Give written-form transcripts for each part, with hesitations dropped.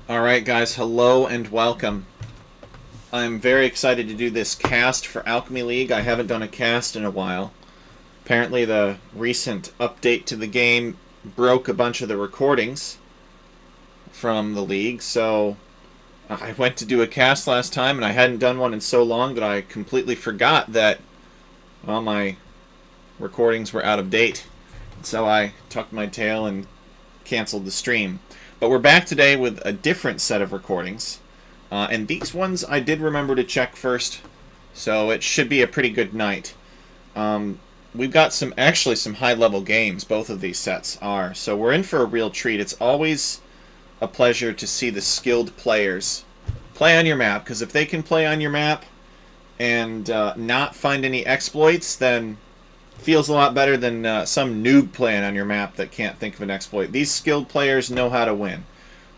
Alright guys, hello and welcome. I'm very excited to do this cast for Alchemy League. I haven't done a cast in a while. Apparently the recent update to the game broke a bunch of the recordings from the league, so I went to do a cast last time and I hadn't done one in so long that I completely forgot that, well, my recordings were out of date. So I tucked my tail and canceled the stream. But we're back today with a different set of recordings. And these ones I did remember to check first, so it should be a pretty good night. We've got some high-level games, both of these sets are. So we're in for a real treat. It's always a pleasure to see the skilled players play on your map, because if they can play on your map and not find any exploits, then feels a lot better than some noob playing on your map that can't think of an exploit. These skilled players know how to win.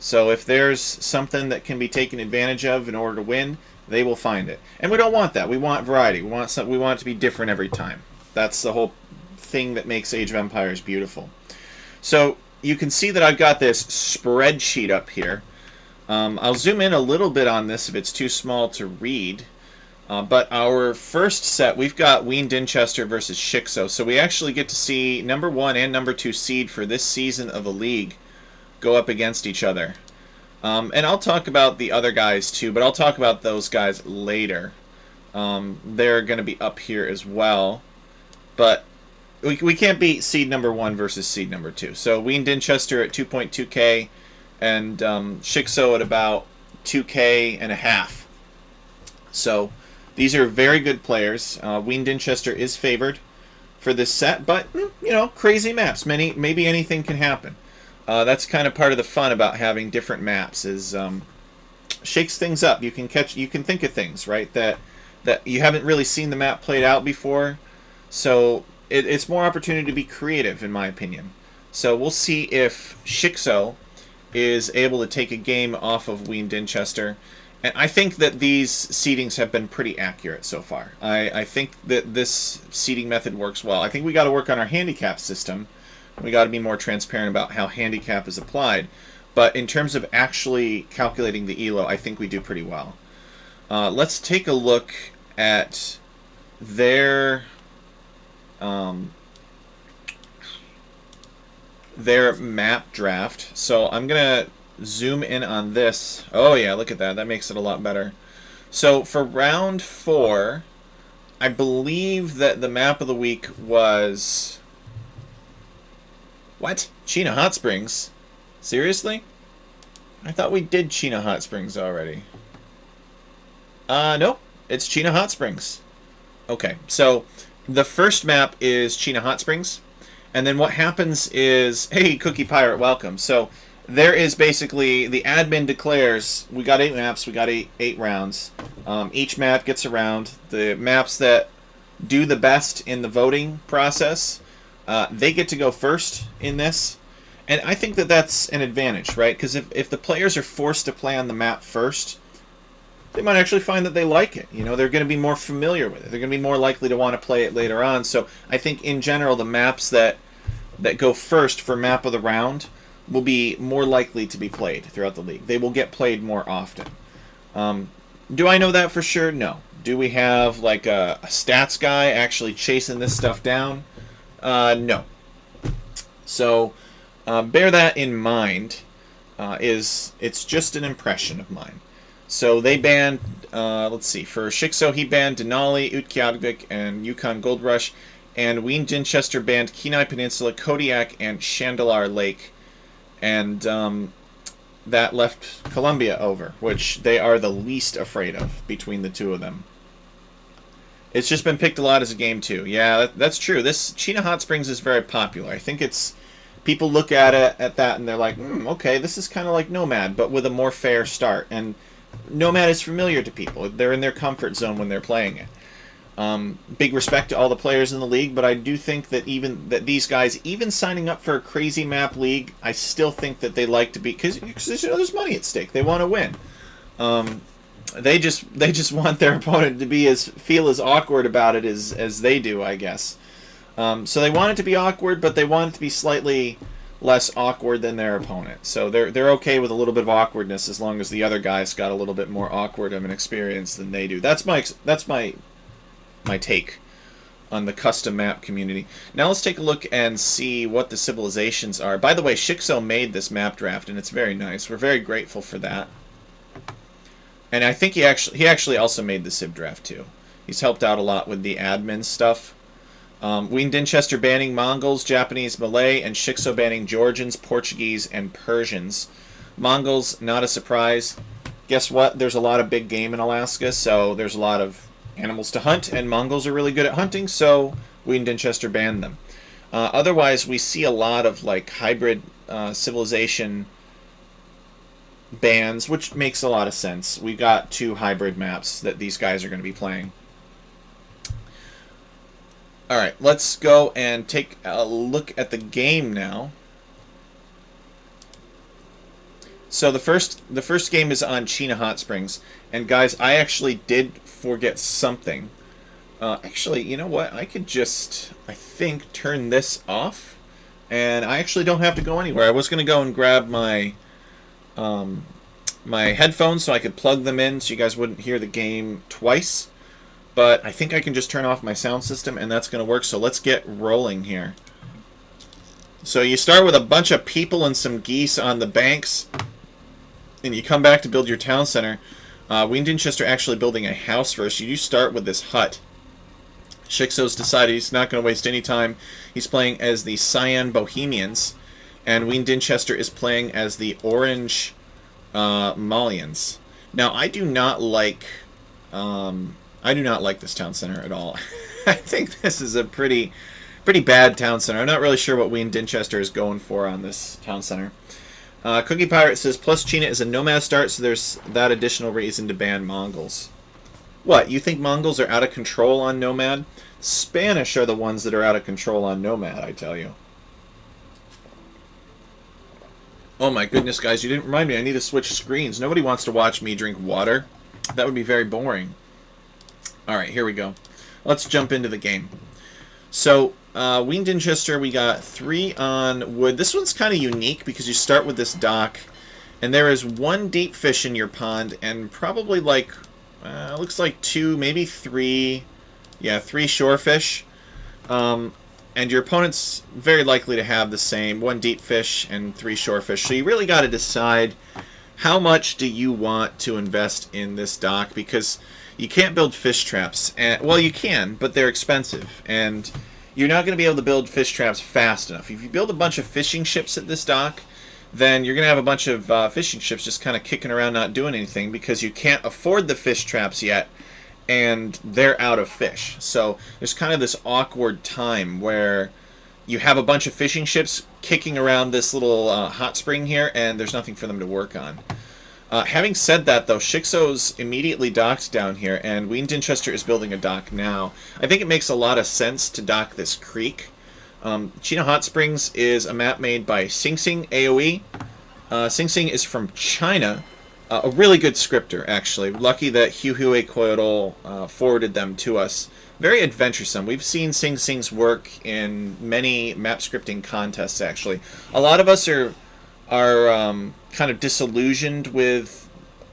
So if there's something that can be taken advantage of in order to win, they will find it. And we don't want that. We want variety. We want it to be different every time. That's the whole thing that makes Age of Empires beautiful. So you can see that I've got this spreadsheet up here. I'll zoom in a little bit on this if it's too small to read. But our first set, we've got Wien Dinchester versus Shixo. So we actually get to see number 1 and number 2 seed for this season of the league go up against each other. And I'll talk about the other guys too, but I'll talk about those guys later. They're going to be up here as well. But we can't beat seed number 1 versus seed number 2. So Wien Dinchester at 2.2k and Shixo at about 2k and a half. So these are very good players. Wien Dinchester is favored for this set, but you know, crazy maps. Maybe anything can happen. That's kind of part of the fun about having different maps. Is shakes things up. You can think of things, right, that you haven't really seen the map played out before. So it's more opportunity to be creative, in my opinion. So we'll see if Shixo is able to take a game off of Wien Dinchester. And I think that these seedings have been pretty accurate so far. I think that this seeding method works well. I think we got to work on our handicap system. We got to be more transparent about how handicap is applied. But in terms of actually calculating the ELO, I think we do pretty well. Let's take a look at their map draft. So I'm gonna zoom in on this. Oh yeah, look at that. That makes it a lot better. So for round 4, I believe that the map of the week was... What? Chena Hot Springs? Seriously? I thought we did Chena Hot Springs already. Nope. It's Chena Hot Springs. Okay, so the first map is Chena Hot Springs. And then what happens is... Hey, Cookie Pirate, welcome. So there is basically, the admin declares, we got 8 maps, we got eight rounds. Each map gets a round. The maps that do the best in the voting process, they get to go first in this. And I think that that's an advantage, right? Because if the players are forced to play on the map first, they might actually find that they like it. You know, they're going to be more familiar with it. They're going to be more likely to want to play it later on. So I think in general, the maps that go first for map of the round will be more likely to be played throughout the league. They will get played more often. Do I know that for sure? No. Do we have like a stats guy actually chasing this stuff down? No. So bear that in mind. It's just an impression of mine. So they banned, let's see, for Shixo he banned Denali, Utqiagvik, and Yukon Gold Rush, and Wien Dinchester banned Kenai Peninsula, Kodiak, and Chandelar Lake. And that left Columbia over, which they are the least afraid of between the two of them. It's just been picked a lot as a game too. Yeah, that's true. This Chena Hot Springs is very popular. I think it's... People look at it at that and they're like, okay, this is kind of like Nomad, but with a more fair start. And Nomad is familiar to people. They're in their comfort zone when they're playing it. Big respect to all the players in the league, but I do think that these guys, even signing up for a crazy map league, I still think that they like to be, because you know, there's money at stake. They want to win. They just want their opponent to feel as awkward about it as they do, I guess. So they want it to be awkward, but they want it to be slightly less awkward than their opponent. So they're okay with a little bit of awkwardness as long as the other guy's got a little bit more awkward of an experience than they do. That's my take on the custom map community. Now let's take a look and see what the civilizations are. By the way, Shixo made this map draft, and it's very nice. We're very grateful for that. And I think he actually also made the civ draft too. He's helped out a lot with the admin stuff. Ween Dinchester banning Mongols, Japanese, Malay, and Shixo banning Georgians, Portuguese, and Persians. Mongols, not a surprise. Guess what? There's a lot of big game in Alaska, so there's a lot of animals to hunt, and Mongols are really good at hunting, so Ween Dinchester banned them. Otherwise, we see a lot of like hybrid civilization bans, which makes a lot of sense. We got 2 hybrid maps that these guys are going to be playing. Alright, let's go and take a look at the game now. So the first game is on Chena Hot Springs. And guys, I actually did forget something. Actually, you know what? I could just, I think, turn this off. And I actually don't have to go anywhere. I was going to go and grab my my headphones so I could plug them in so you guys wouldn't hear the game twice. But I think I can just turn off my sound system and that's going to work. So let's get rolling here. So you start with a bunch of people and some geese on the banks. And you come back to build your town center. Ween Dinchester actually building a house first. You do start with this hut. Shixo's decided he's not going to waste any time. He's playing as the Cyan Bohemians. And Ween Dinchester is playing as the Orange Malians. Now, I do not like this town center at all. I think this is a pretty bad town center. I'm not really sure what Ween Dinchester is going for on this town center. Cookie Pirate says, plus Chena is a nomad start, so there's that additional reason to ban Mongols. What, you think Mongols are out of control on Nomad? Spanish are the ones that are out of control on Nomad, I tell you. Oh my goodness, guys, you didn't remind me. I need to switch screens. Nobody wants to watch me drink water. That would be very boring. Alright, here we go. Let's jump into the game. So, Ween Dinchester, we got 3 on wood. This one's kind of unique because you start with this dock, and there is 1 deep fish in your pond, and probably like, looks like 2, maybe 3, yeah, 3 shorefish. And your opponent's very likely to have the same, 1 deep fish and 3 shorefish. So you really got to decide how much do you want to invest in this dock, because you can't build fish traps. And, well, you can, but they're expensive. And you're not going to be able to build fish traps fast enough. If you build a bunch of fishing ships at this dock, then you're going to have a bunch of fishing ships just kind of kicking around not doing anything because you can't afford the fish traps yet, and they're out of fish. So there's kind of this awkward time where you have a bunch of fishing ships kicking around this little hot spring here, and there's nothing for them to work on. Having said that, though, Shixo's immediately docked down here, and Ween Dinchester is building a dock now. I think it makes a lot of sense to dock this creek. Chena Hot Springs is a map made by Sing Sing AoE. Sing Sing is from China. A really good scripter, actually. Lucky that Huhue Koyoro forwarded them to us. Very adventuresome. We've seen Sing Sing's work in many map scripting contests, actually. A lot of us are kind of disillusioned with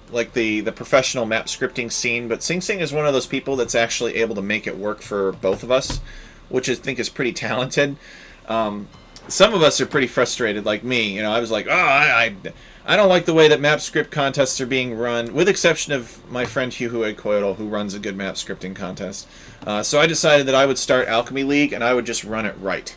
like the professional map scripting scene, but Sing Sing is one of those people that's actually able to make it work for both of us, which I think is pretty talented. Some of us are pretty frustrated, like me. You know, I was like, I don't like the way that map script contests are being run, with exception of my friend Huhue Koyoro, who runs a good map scripting contest. So I decided that I would start Alchemy League, and I would just run it right.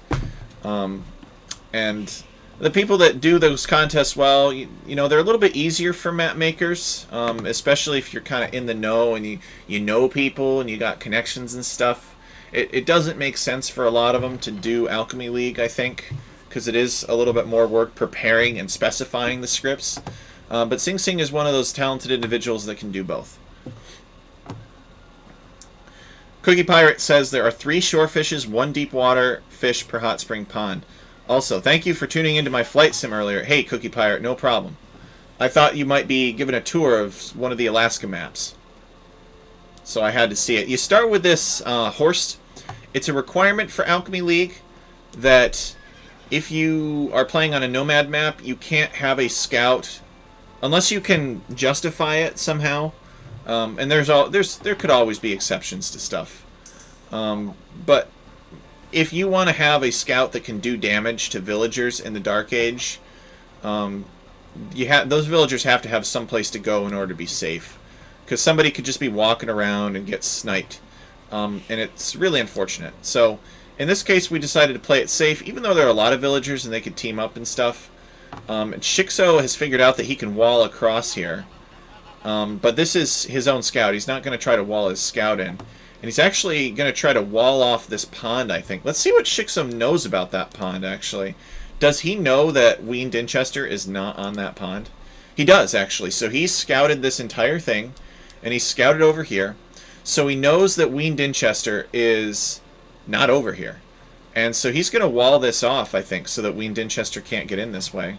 And the people that do those contests well, you know, they're a little bit easier for map makers, especially if you're kind of in the know and you know people and you got connections and stuff. It doesn't make sense for a lot of them to do Alchemy League, I think, because it is a little bit more work preparing and specifying the scripts. But Sing Sing is one of those talented individuals that can do both. Cookie Pirate says there are 3 shore fishes, 1 deep water fish per hot spring pond. Also, thank you for tuning into my flight sim earlier. Hey, Cookie Pirate, no problem. I thought you might be given a tour of one of the Alaska maps, so I had to see it. You start with this horse. It's a requirement for Alchemy League that if you are playing on a nomad map, you can't have a scout unless you can justify it somehow. And there could always be exceptions to stuff. But if you want to have a scout that can do damage to villagers in the Dark Age, those villagers have to have some place to go in order to be safe, because somebody could just be walking around and get sniped, and it's really unfortunate. So in this case, we decided to play it safe, even though there are a lot of villagers and they could team up and stuff. And Shixo has figured out that he can wall across here, but this is his own scout. He's not going to try to wall his scout in. And he's actually going to try to wall off this pond, I think. Let's see what Shixo knows about that pond, actually. Does he know that Ween Dinchester is not on that pond? He does, actually. So he's scouted this entire thing, and he's scouted over here. So he knows that Ween Dinchester is not over here. And so he's going to wall this off, I think, so that Ween Dinchester can't get in this way.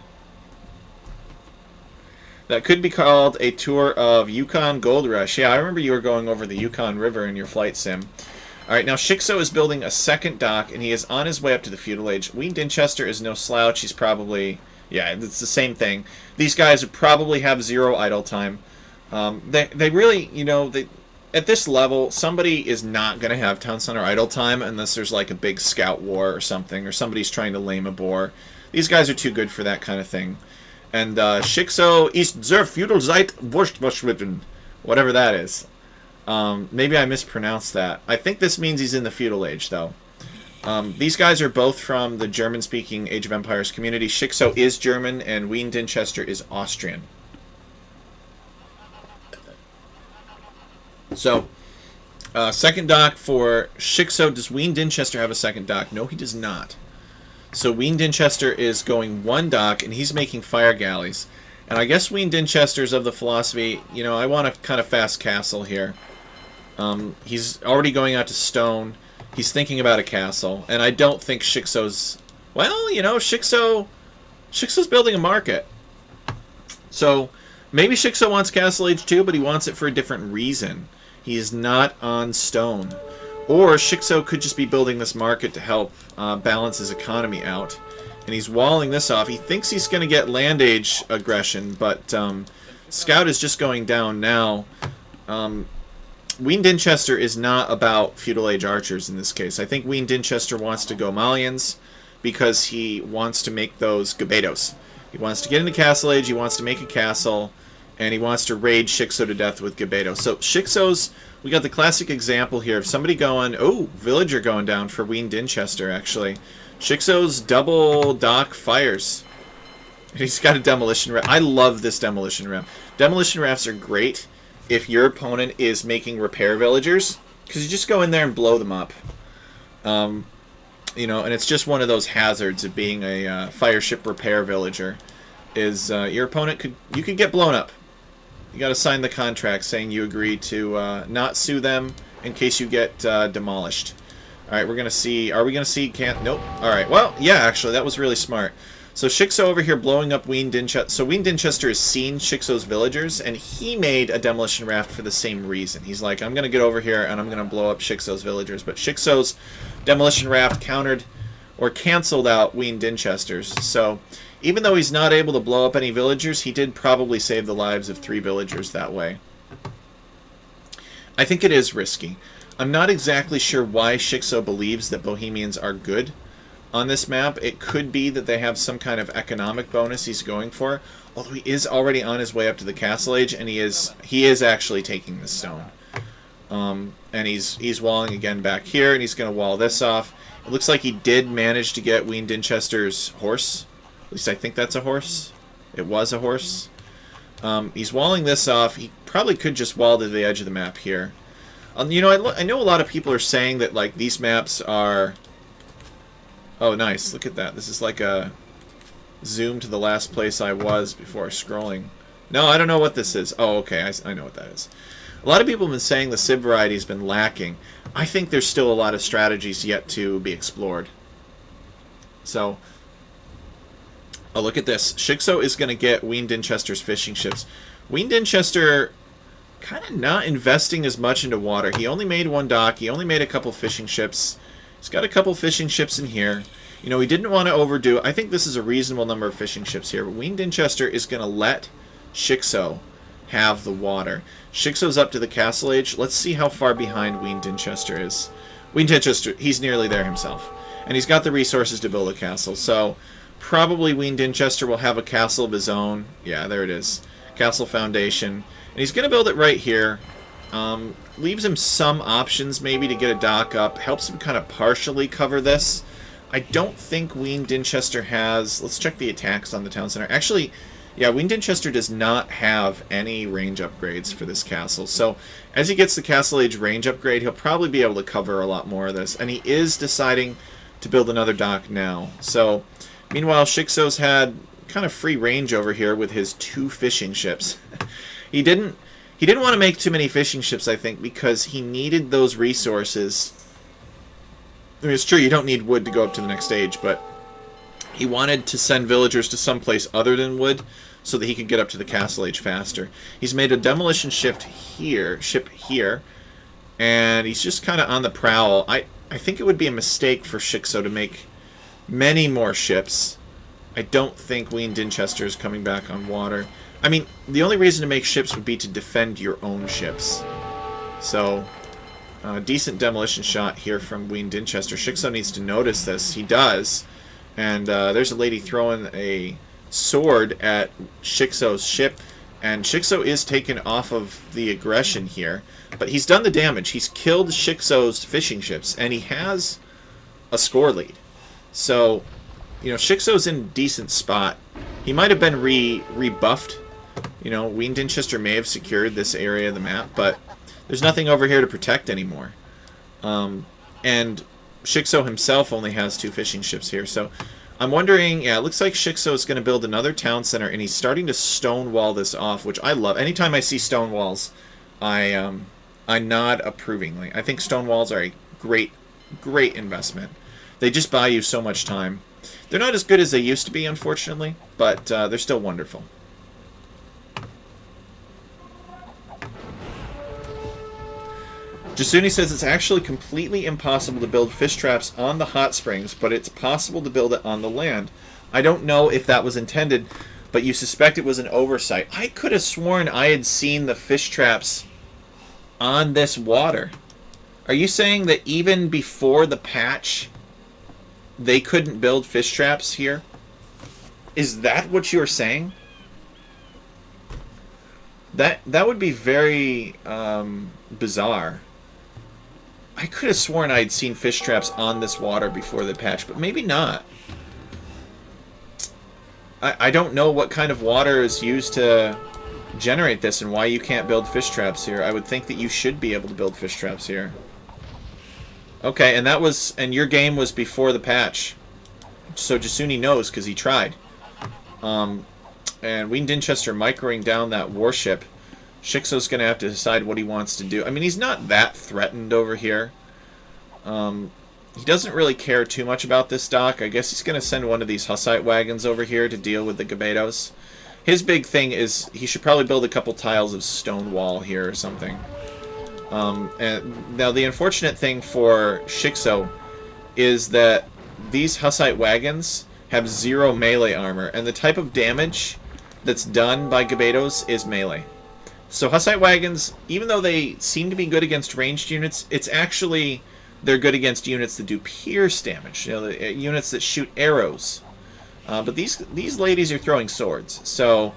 That could be called a tour of Yukon Gold Rush. Yeah, I remember you were going over the Yukon River in your flight sim. Alright, now Shixo is building a second dock, and he is on his way up to the Feudal Age. Ween Dinchester is no slouch. He's probably... yeah, it's the same thing. These guys would probably have 0 idle time. They really, you know, at this level, somebody is not going to have Town Center idle time unless there's like a big scout war or something, or somebody's trying to lame a boar. These guys are too good for that kind of thing. And Shixo ist zur Feudalzeit Wurstverschwitten. Whatever that is. Maybe I mispronounced that. I think this means he's in the Feudal Age, though. These guys are both from the German-speaking Age of Empires community. Shixo is German, and Ween Dinchester is Austrian. So, second dock for Shixo. Does Ween Dinchester have a second dock? No, he does not. So Ween Dinchester is going 1 dock, and he's making fire galleys. And I guess Ween Dinchester's of the philosophy, you know, I want a kind of fast castle here. He's already going out to stone. He's thinking about a castle. And I don't think Shixo's... well, you know, Shixo's building a market. So maybe Shixo wants Castle Age 2, but he wants it for a different reason. He is not on stone. Or Shixo could just be building this market to help balance his economy out. And he's walling this off. He thinks he's going to get Land Age aggression, but Scout is just going down now. Ween Dinchester is not about Feudal Age archers in this case. I think Ween Dinchester wants to go Malians because he wants to make those Gabetos. He wants to get into Castle Age, he wants to make a castle, and he wants to raid Shixo to death with Gabeto. So Shixo's... we got the classic example here of somebody going... oh, villager going down for Ween Dinchester, actually. Shixo's double dock fires. He's got a demolition raft. I love this demolition raft. Demolition rafts are great if your opponent is making repair villagers, because you just go in there and blow them up. You know, and it's just one of those hazards of being a fire ship repair villager. Is your opponent you could get blown up. You got to sign the contract saying you agree to not sue them in case you get demolished. All right, we're gonna see. Are we gonna see? Nope. All right. Well, yeah. Actually, that was really smart. So Shixo over here blowing up Ween Dinchester. So Ween Dinchester has seen Shixo's villagers, and he made a demolition raft for the same reason. He's like, I'm gonna get over here and I'm gonna blow up Shixo's villagers. But Shixo's demolition raft countered or canceled out Ween Dinchester's. So even though he's not able to blow up any villagers, he did probably save the lives of 3 villagers that way. I think it is risky. I'm not exactly sure why Shixo believes that Bohemians are good on this map. It could be that they have some kind of economic bonus he's going for, although he is already on his way up to the Castle Age, and he is actually taking the stone. And he's walling again back here, and he's going to wall this off. It looks like he did manage to get Ween Dinchester's horse. At least I think that's a horse. It was a horse. He's walling this off. He probably could just wall to the edge of the map here. You know, I know a lot of people are saying that, like, these maps are... oh, nice. Look at that. This is like a zoom to the last place I was before scrolling. No, I don't know what this is. Oh, okay. I know what that is. A lot of people have been saying the Civ variety has been lacking. I think there's still a lot of strategies yet to be explored. So... oh, look at this. Shixo is going to get Ween Dinchester's fishing ships. Ween Dinchester kind of not investing as much into water. He only made 1 dock. He only made a couple fishing ships. He's got a couple fishing ships in here. You know, he didn't want to overdo it. I think this is a reasonable number of fishing ships here, but Ween Dinchester is going to let Shikso have the water. Shikso's up to the castle age. Let's see how far behind Ween Dinchester is. Ween Dinchester, he's nearly there himself. And he's got the resources to build a castle, so probably Ween Dinchester will have a castle of his own. Yeah, there it is. Castle Foundation. And he's going to build it right here. Leaves him some options maybe to get a dock up. Helps him kind of partially cover this. I don't think Ween Dinchester has... Let's check the attacks on the town center. Actually, yeah, Ween Dinchester does not have any range upgrades for this castle. So as he gets the Castle Age range upgrade, he'll probably be able to cover a lot more of this. And he is deciding to build another dock now. So meanwhile, Shikso's had kind of free range over here with his 2 fishing ships. He didn't want to make too many fishing ships, I think, because he needed those resources. I mean, it's true, you don't need wood to go up to the next stage, but he wanted to send villagers to someplace other than wood so that he could get up to the Castle Age faster. He's made a demolition ship here, and he's just kind of on the prowl. I think it would be a mistake for Shikso to make many more ships. I don't think Ween Dinchester is coming back on water. I mean, the only reason to make ships would be to defend your own ships. So, decent demolition shot here from Ween Dinchester. Shikso needs to notice this. He does. And there's a lady throwing a sword at Shikso's ship. And Shikso is taken off of the aggression here. But he's done the damage. He's killed Shikso's fishing ships. And he has a score lead. So, you know, Shikso's in a decent spot. He might have been rebuffed. You know, Ween Dinchester may have secured this area of the map, but there's nothing over here to protect anymore. And Shikso himself only has 2 fishing ships here, so I'm wondering, yeah, it looks like Shikso is going to build another town center, and he's starting to stonewall this off, which I love. Anytime I see stone walls, I nod approvingly. I think stone walls are a great investment. They just buy you so much time. They're not as good as they used to be, unfortunately, but they're still wonderful. Jasuni says it's actually completely impossible to build fish traps on the hot springs, but it's possible to build it on the land. I don't know if that was intended, but you suspect it was an oversight. I could have sworn I had seen the fish traps on this water. Are you saying that even before the patch, they couldn't build fish traps here? Is that what you're saying? That would be very bizarre. I could have sworn I'd seen fish traps on this water before the patch, but maybe not. I don't know what kind of water is used to generate this and why you can't build fish traps here. I would think that you should be able to build fish traps here. Okay, and your game was before the patch. So Jasuni knows because he tried. And Ween Dinchester microing down that warship. Shikso's going to have to decide what he wants to do. I mean, he's not that threatened over here. He doesn't really care too much about this dock. I guess he's going to send one of these Hussite wagons over here to deal with the Gabetos. His big thing is he should probably build a couple tiles of stone wall here or something. And now the unfortunate thing for Shikso is that these Hussite wagons have 0 melee armor, and the type of damage that's done by Gabetos is melee. So Hussite wagons, even though they seem to be good against ranged units, it's actually they're good against units that do pierce damage. You know, the units that shoot arrows. But these ladies are throwing swords, so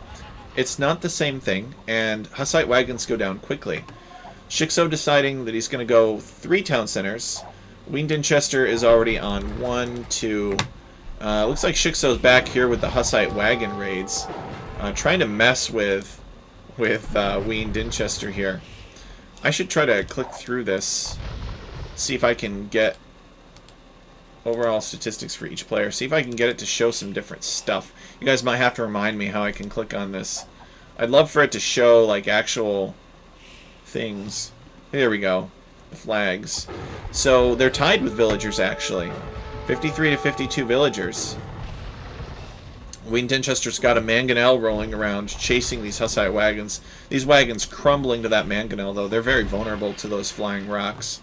it's not the same thing. And Hussite wagons go down quickly. Shikso deciding that he's going to go 3 town centers. Ween Dinchester is already on 1, 2. Looks like Shikso's back here with the Hussite wagon raids, trying to mess with Ween Dinchester here. I should try to click through this, see if I can get overall statistics for each player, see if I can get it to show some different stuff. You guys might have to remind me how I can click on this. I'd love for it to show like actual things. There we go. The flags. So they're tied with villagers actually. 53 to 52 villagers. Ween Dinchester's got a mangonel rolling around, chasing these Hussite wagons. These wagons crumbling to that mangonel, though. They're very vulnerable to those flying rocks.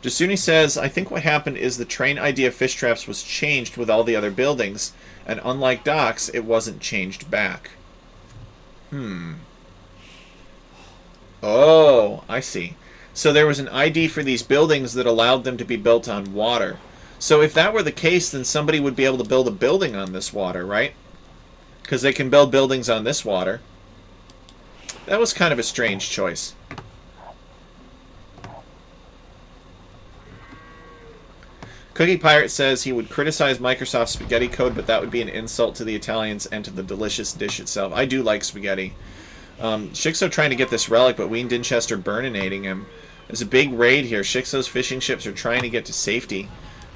Jasuni says, I think what happened is the train ID of fish traps was changed with all the other buildings, and unlike docks, it wasn't changed back. Oh, I see. So there was an ID for these buildings that allowed them to be built on water. So if that were the case, then somebody would be able to build a building on this water, right? Because they can build buildings on this water. That was kind of a strange choice. Cookie Pirate says he would criticize Microsoft's spaghetti code, but that would be an insult to the Italians and to the delicious dish itself. I do like spaghetti. Shixo trying to get this relic, but Ween Dinchester burninating him. There's a big raid here. Shixo's fishing ships are trying to get to safety,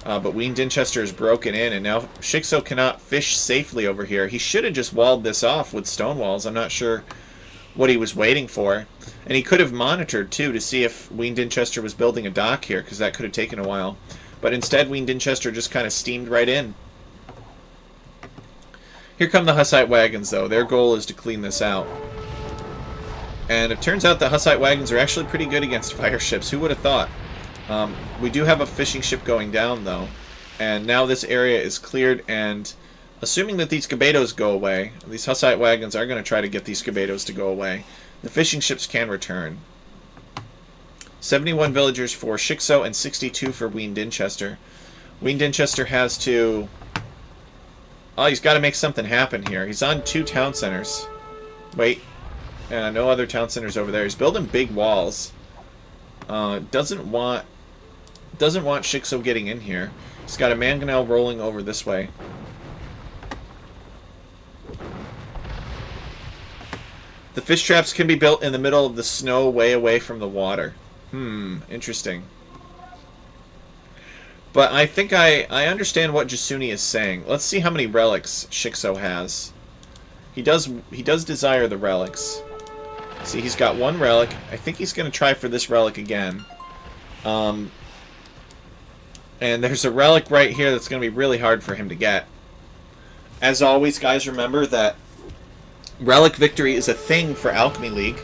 but Ween Dinchester is broken in, and now Shixo cannot fish safely over here. He should have just walled this off with stone walls. I'm not sure what he was waiting for. And he could have monitored, too, to see if Ween Dinchester was building a dock here, because that could have taken a while. But instead, Ween Dinchester just kind of steamed right in. Here come the Hussite wagons, though. Their goal is to clean this out. And it turns out the Hussite wagons are actually pretty good against fire ships. Who would have thought? We do have a fishing ship going down, though. And now this area is cleared, and assuming that these Cabetos go away, these Hussite wagons are going to try to get these Cabetos to go away, the fishing ships can return. 71 villagers for Shixo and 62 for Ween Dinchester. Ween Dinchester has to... Oh, he's got to make something happen here. He's on 2 town centers. Wait. No other town centers over there. He's building big walls. Doesn't want Shixo getting in here. He's got a mangonel rolling over this way. The fish traps can be built in the middle of the snow way away from the water. Interesting. But I think I understand what Jasuni is saying. Let's see how many relics Shixo has. He does desire the relics. See, he's got 1 relic. I think he's going to try for this relic again. And there's a relic right here that's going to be really hard for him to get. As always, guys, remember that relic victory is a thing for Alchemy League.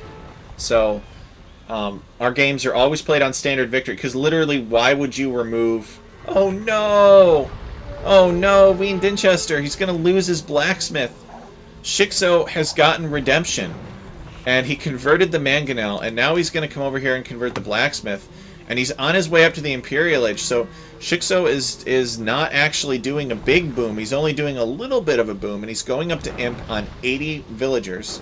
So... our games are always played on standard victory, because literally, why would you remove... Oh no! Oh no, Ween Dinchester, he's going to lose his blacksmith. Shixo has gotten redemption, and he converted the mangonel, and now he's going to come over here and convert the blacksmith, and he's on his way up to the Imperial Age, so Shixo is not actually doing a big boom, he's only doing a little bit of a boom, and he's going up to Imp on 80 villagers.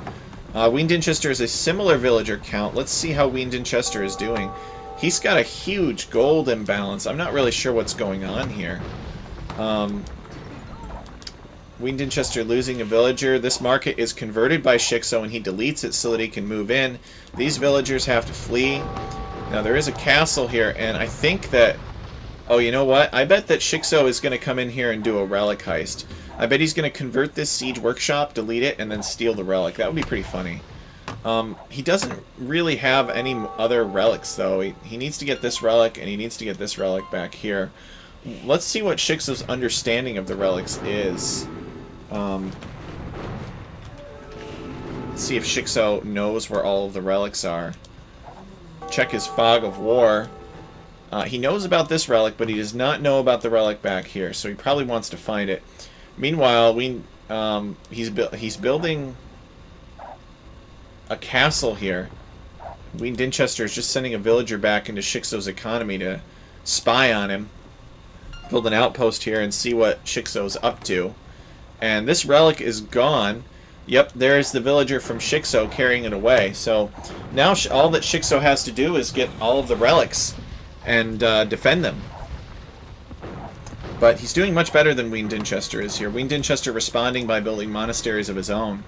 Ween Dinchester is a similar villager count. Let's see how Ween Dinchester is doing. He's got a huge gold imbalance. I'm not really sure what's going on here. Ween Dinchester losing a villager. This market is converted by Shixo, and he deletes it so that he can move in. These villagers have to flee. Now, there is a castle here, and I think that... Oh, you know what? I bet that Shixo is going to come in here and do a relic heist. I bet he's going to convert this siege workshop, delete it, and then steal the relic. That would be pretty funny. He doesn't really have any other relics, though. He needs to get this relic, and he needs to get this relic back here. Let's see what Shixo's understanding of the relics is. Let's see if Shixo knows where all of the relics are. Check his Fog of War. He knows about this relic, but he does not know about the relic back here, so he probably wants to find it. Meanwhile, he's building a castle here. Ween Dinchester is just sending a villager back into Shixo's economy to spy on him. Build an outpost here and see what Shixo's up to. And this relic is gone. Yep, there's the villager from Shixo carrying it away. So now all that Shixo has to do is get all of the relics and defend them. But he's doing much better than Ween Dinchester is here. Ween Dinchester responding by building monasteries of his own.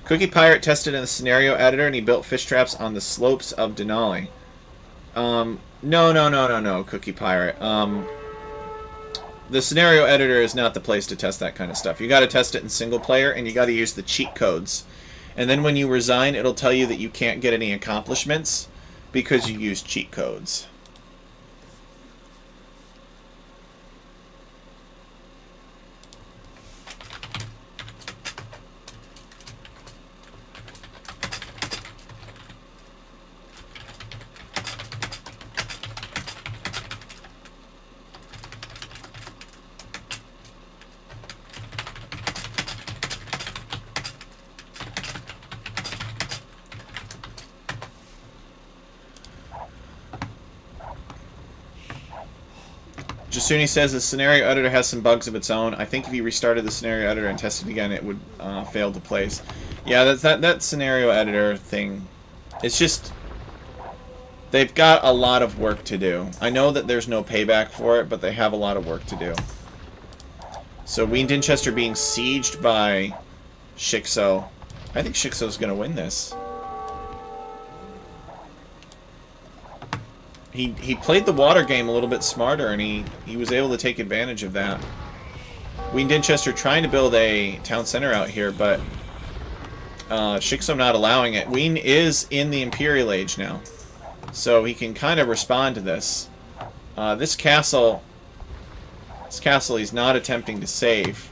Cookie Pirate tested in the scenario editor, and he built fish traps on the slopes of Denali. No, Cookie Pirate. The scenario editor is not the place to test that kind of stuff. You got to test it in single player, and you got to use the cheat codes. And then when you resign, it'll tell you that you can't get any accomplishments because you use cheat codes. Jasuni says the scenario editor has some bugs of its own. I think if you restarted the scenario editor and tested again, it would fail to place. Yeah, that scenario editor thing. It's just they've got a lot of work to do. I know that there's no payback for it, but they have a lot of work to do. So Ween Dinchester being sieged by Shixo. I think Shixo's going to win this. He played the water game a little bit smarter, and he was able to take advantage of that. Ween Dinchester trying to build a town center out here, but Shixo not allowing it. Ween is in the Imperial Age now, so he can kind of respond to this. This castle he's not attempting to save.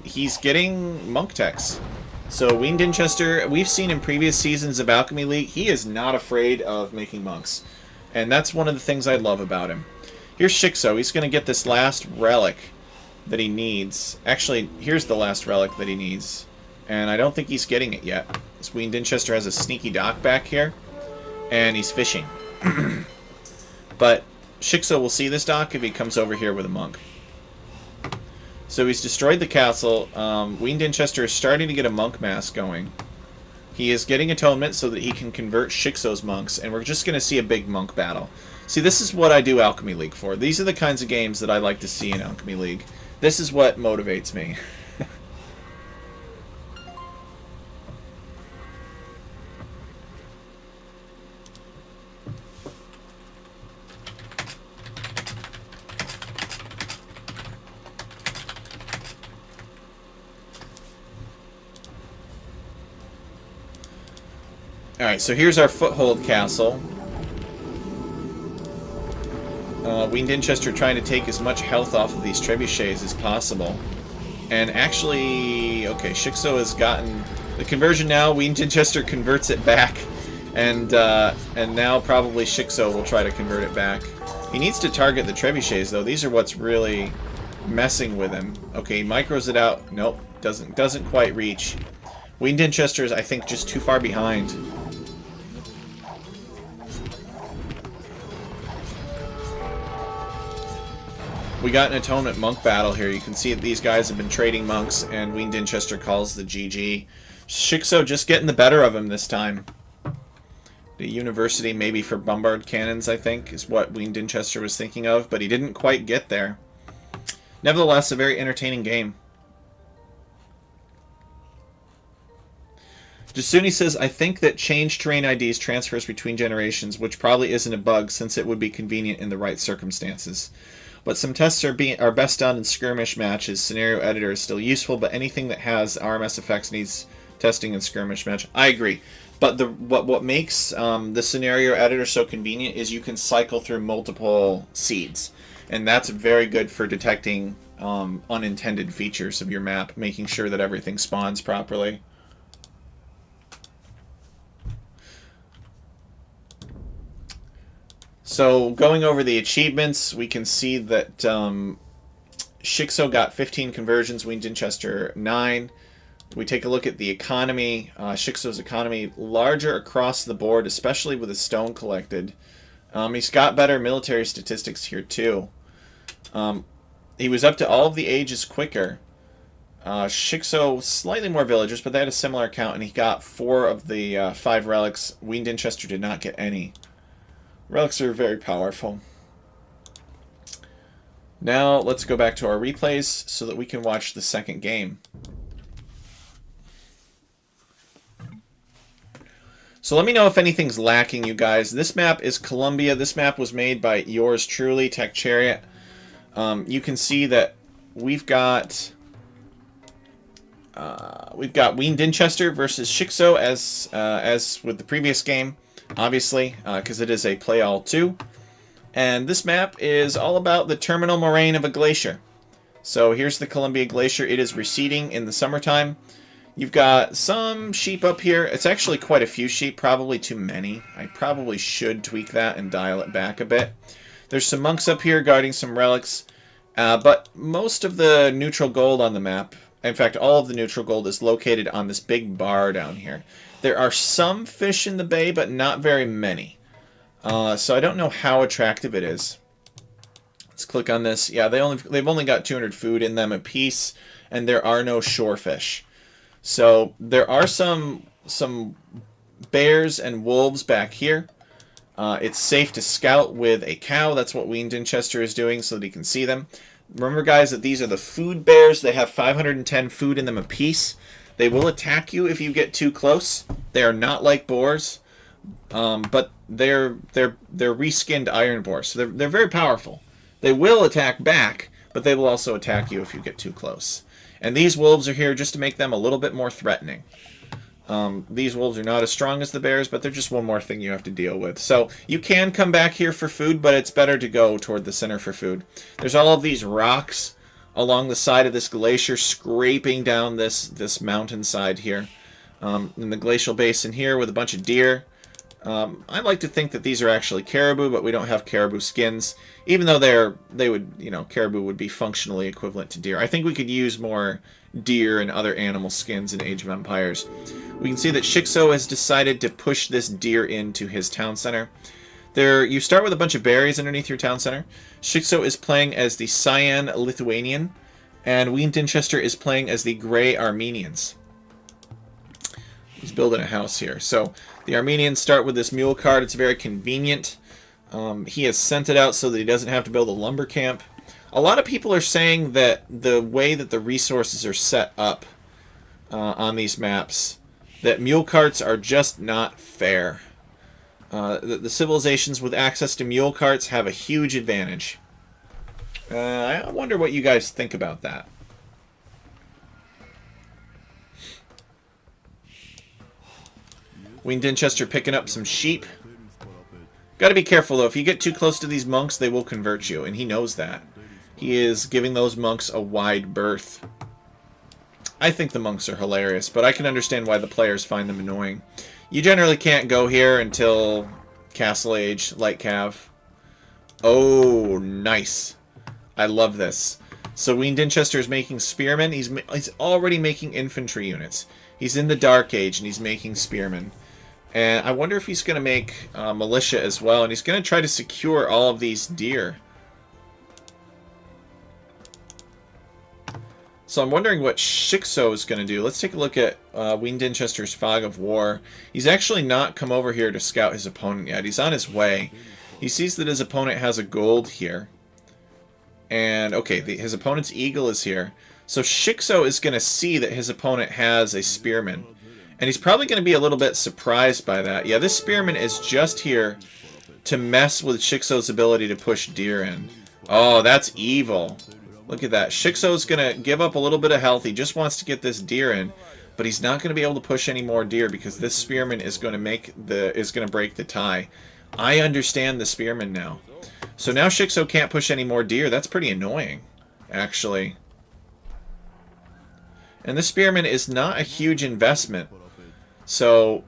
He's getting monk techs. So Ween Dinchester, we've seen in previous seasons of Alchemy League, he is not afraid of making monks. And that's one of the things I love about him. Here's Shixo. He's going to get this last relic that he needs. Actually, here's the last relic that he needs. And I don't think he's getting it yet. This Ween Dinchester has a sneaky dock back here. And he's fishing. But Shixo will see this dock if he comes over here with a monk. So he's destroyed the castle. Ween Dinchester is starting to get a monk mass going. He is getting atonement so that he can convert Shixo's monks, and we're just going to see a big monk battle. See, this is what I do Alchemy League for. These are the kinds of games that I like to see in Alchemy League. This is what motivates me. Alright, so here's our foothold castle. Ween Dinchester trying to take as much health off of these trebuchets as possible. And actually, okay, Shixo has gotten the conversion now. Ween Dinchester converts it back. And now probably Shixo will try to convert it back. He needs to target the trebuchets, though. These are what's really messing with him. Okay, he micros it out. Nope, doesn't quite reach. Ween Dinchester is, I think, just too far behind. We got an atonement monk battle here. You can see that these guys have been trading monks, and Ween Dinchester calls the GG. Shixo just getting the better of him this time. The university maybe for bombard cannons, I think, is what Ween Dinchester was thinking of, but he didn't quite get there. Nevertheless, a very entertaining game. Jasuni says, I think that change terrain IDs transfers between generations, which probably isn't a bug since it would be convenient in the right circumstances. But some tests are best done in skirmish matches. Scenario editor is still useful, but anything that has RMS effects needs testing in skirmish match. I agree. But what makes the scenario editor so convenient is you can cycle through multiple seeds. And that's very good for detecting unintended features of your map, making sure that everything spawns properly. So, going over the achievements, we can see that Shixo got 15 conversions, Ween Dinchester 9. We take a look at the economy. Shixo's economy larger across the board, especially with the stone collected. He's got better military statistics here, too. He was up to all of the ages quicker. Shixo, slightly more villagers, but they had a similar count, and he got 4 of the 5 relics. Ween Dinchester did not get any. Relics are very powerful. Now, let's go back to our replays so that we can watch the second game. So let me know if anything's lacking, you guys. This map is Columbia. This map was made by yours truly, Tech Chariot. You can see that we've got Ween Dinchester versus Shixo as with the previous game. Obviously, because it is a play all 2. And this map is all about the terminal moraine of a glacier. So here's the Columbia Glacier. It is receding in the summertime. You've got some sheep up here. It's actually quite a few sheep, probably too many. I probably should tweak that and dial it back a bit. There's some monks up here guarding some relics. But most of the neutral gold on the map, in fact, all of the neutral gold is located on this big bar down here. There are some fish in the bay, but not very many. So I don't know how attractive it is. Let's click on this. Yeah, they've only got 200 food in them apiece, and there are no shorefish. So there are some bears and wolves back here. It's safe to scout with a cow. That's what Ween Dinchester is doing so that he can see them. Remember, guys, that these are the food bears. They have 510 food in them apiece. They will attack you if you get too close. They are not like boars, but they're reskinned iron boars. So they're very powerful. They will attack back, but they will also attack you if you get too close. And these wolves are here just to make them a little bit more threatening. These wolves are not as strong as the bears, but they're just one more thing you have to deal with. So you can come back here for food, but it's better to go toward the center for food. There's all of these rocks along the side of this glacier scraping down this mountainside here. In the glacial basin here with a bunch of deer. I like to think that these are actually caribou, but we don't have caribou skins. Even though caribou would be functionally equivalent to deer. I think we could use more deer and other animal skins in Age of Empires. We can see that Shikso has decided to push this deer into his town center. You start with a bunch of berries underneath your town center. Shikso is playing as the Cyan Lithuanian, and Ween Dinchester is playing as the Grey Armenians. He's building a house here. So the Armenians start with this mule cart. It's very convenient. He has sent it out so that he doesn't have to build a lumber camp. A lot of people are saying that the way that the resources are set up on these maps, that mule carts are just not fair. The civilizations with access to mule carts have a huge advantage. I wonder what you guys think about that. Ween Dinchester picking up some sheep. Got to be careful, though. If you get too close to these monks, they will convert you, and he knows that. He is giving those monks a wide berth. I think the monks are hilarious, but I can understand why the players find them annoying. You generally can't go here until Castle Age, Light Cav. Oh, nice. I love this. So Ween Dinchester is making spearmen. He's already making infantry units. He's in the Dark Age, and he's making spearmen. And I wonder if he's going to make militia as well, and he's going to try to secure all of these deer. So I'm wondering what Shikso is going to do. Let's take a look at Ween Dinchester's Fog of War. He's actually not come over here to scout his opponent yet. He's on his way. He sees that his opponent has a gold here. And, okay, his opponent's eagle is here. So Shikso is going to see that his opponent has a spearman. And he's probably going to be a little bit surprised by that. Yeah, this spearman is just here to mess with Shikso's ability to push deer in. Oh, that's evil. Look at that. Shikso's going to give up a little bit of health. He just wants to get this deer in. But he's not going to be able to push any more deer because this spearman is going to break the tie. I understand the spearman now. So now Shikso can't push any more deer. That's pretty annoying, actually. And this spearman is not a huge investment. So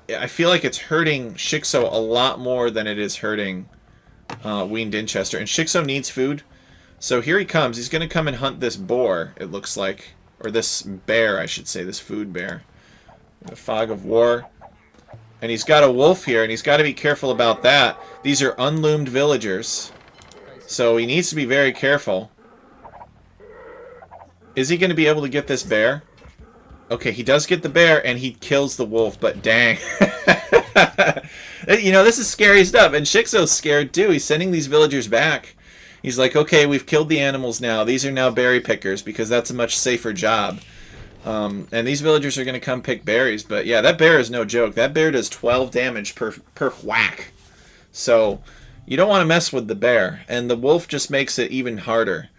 I feel like it's hurting Shikso a lot more than it is hurting Ween Dinchester. And Shikso needs food. So here he comes. He's going to come and hunt this boar, it looks like. Or this bear, I should say. This food bear. The Fog of War. And he's got a wolf here, and he's got to be careful about that. These are unloomed villagers. So he needs to be very careful. Is he going to be able to get this bear? Okay, he does get the bear, and he kills the wolf, but dang. You know, this is scary stuff, and Shikso's scared too. He's sending these villagers back. He's like, okay, we've killed the animals now. These are now berry pickers, because that's a much safer job. And these villagers are going to come pick berries, but yeah, that bear is no joke. That bear does 12 damage per whack. So, you don't want to mess with the bear, and the wolf just makes it even harder.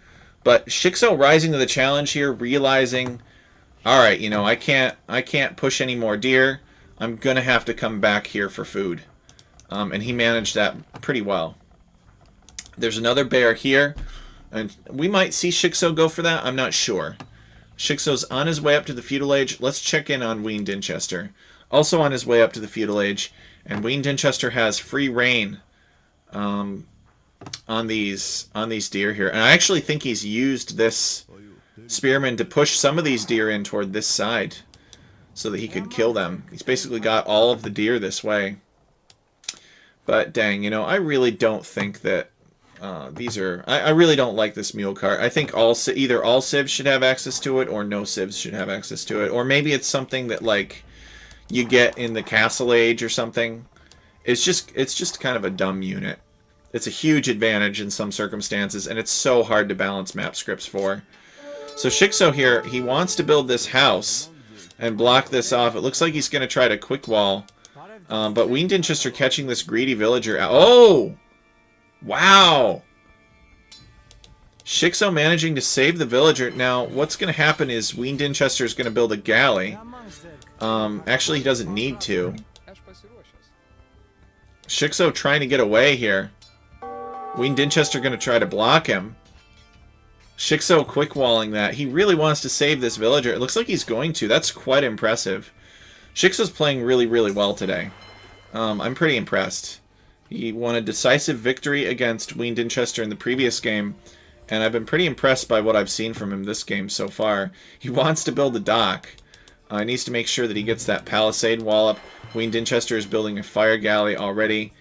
But Shikso rising to the challenge here, realizing, alright, you know, I can't push any more deer. I'm going to have to come back here for food. And he managed that pretty well. There's another bear here. And we might see Shikso go for that. I'm not sure. Shikso's on his way up to the Feudal Age. Let's check in on Ween Dinchester. Also on his way up to the Feudal Age. And Ween Dinchester has free reign on these deer here. And I actually think he's used this spearman to push some of these deer in toward this side so that he could kill them. He's basically got all of the deer this way. But dang, you know, I really don't think that These are... I really don't like this mule cart. I think either all civs should have access to it, or no civs should have access to it. Or maybe it's something that, like, you get in the Castle Age or something. It's just kind of a dumb unit. It's a huge advantage in some circumstances, and it's so hard to balance map scripts for. So Shikso here, he wants to build this house and block this off. It looks like he's going to try to quick wall. But Ween Dinchester catching this greedy villager out. Oh! Wow! Shikso managing to save the villager. Now, what's going to happen is Ween Dinchester is going to build a galley. Actually, he doesn't need to. Shikso trying to get away here. Ween Dinchester going to try to block him. Shikso quick walling that. He really wants to save this villager. It looks like he's going to. That's quite impressive. Shikso's playing really, really well today. I'm pretty impressed. He won a decisive victory against Ween Dinchester in the previous game, and I've been pretty impressed by what I've seen from him this game so far. He wants to build a dock. He needs to make sure that he gets that palisade wall up. Ween Dinchester is building a fire galley already.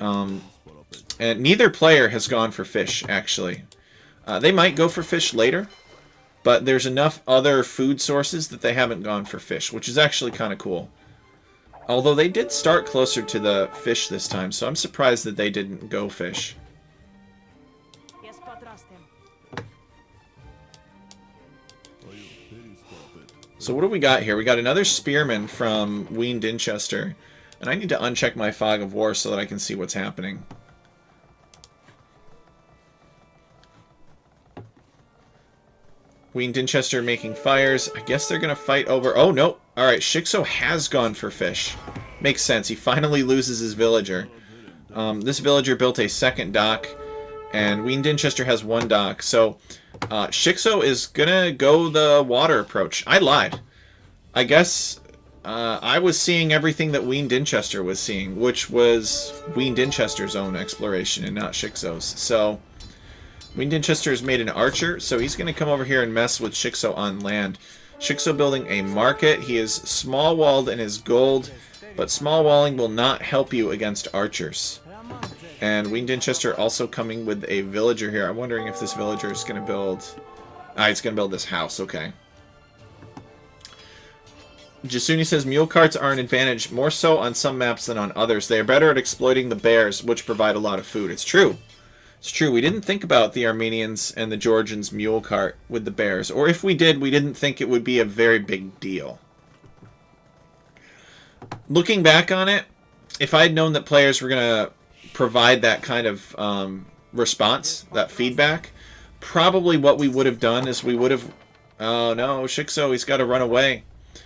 And neither player has gone for fish, actually. They might go for fish later, but there's enough other food sources that they haven't gone for fish, which is actually kind of cool. Although they did start closer to the fish this time, so I'm surprised that they didn't go fish. So what do we got here? We got another spearman from Ween Dinchester, and I need to uncheck my fog of war so that I can see what's happening. Ween Dinchester making fires. I guess they're going to fight over... Oh, no. Alright, Shikso has gone for fish. Makes sense. He finally loses his villager. This villager built a second dock, and Ween Dinchester has one dock. So, Shikso is going to go the water approach. I lied. I guess I was seeing everything that Ween Dinchester was seeing, which was Ween Dinchester's own exploration and not Shikso's. So... Ween Dinchester has made an archer, so he's going to come over here and mess with Shikso on land. Shikso building a market. He is small-walled in his gold, but small walling will not help you against archers. And Ween Dinchester also coming with a villager here. I'm wondering if this villager is going to build... it's going to build this house. Okay. Jasuni says, mule carts are an advantage, more so on some maps than on others. They are better at exploiting the bears, which provide a lot of food. It's true. It's true, we didn't think about the Armenians and the Georgians' mule cart with the bears. Or if we did, we didn't think it would be a very big deal. Looking back on it, if I had known that players were going to provide that kind of response, that feedback, probably what we would have done is we would have... Oh no, Shikso, he's got to run away.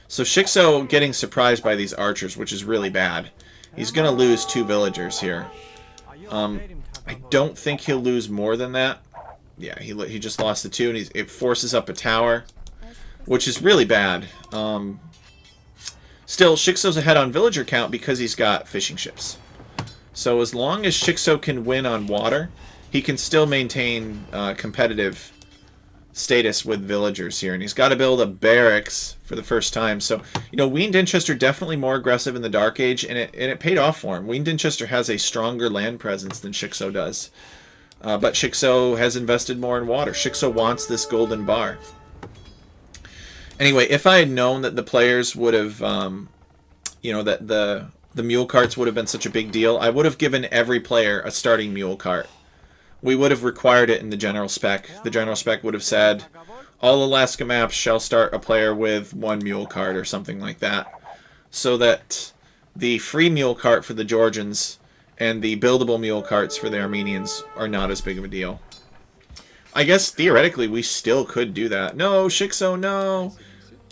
So Shikso getting surprised by these archers, which is really bad. He's going to lose 2 villagers here. I don't think he'll lose more than that. Yeah, he just lost the 2, and it forces up a tower, which is really bad. Still, Shikso's ahead on villager count because he's got fishing ships. So as long as Shikso can win on water, he can still maintain competitive status with villagers here. And he's got to build a barracks for the first time. So, you know, Ween Dinchester definitely more aggressive in the Dark Age, and it paid off for him. Ween Dinchester has a stronger land presence than Shikso does. But Shikso has invested more in water. Shikso wants this golden bar. Anyway, if I had known that the players would have, you know, that the mule carts would have been such a big deal, I would have given every player a starting mule cart. We would have required it in the general spec. The general spec would have said, all Alaska maps shall start a player with 1 mule cart or something like that. So that the free mule cart for the Georgians and the buildable mule carts for the Armenians are not as big of a deal. I guess theoretically we still could do that. No, Shikso, no!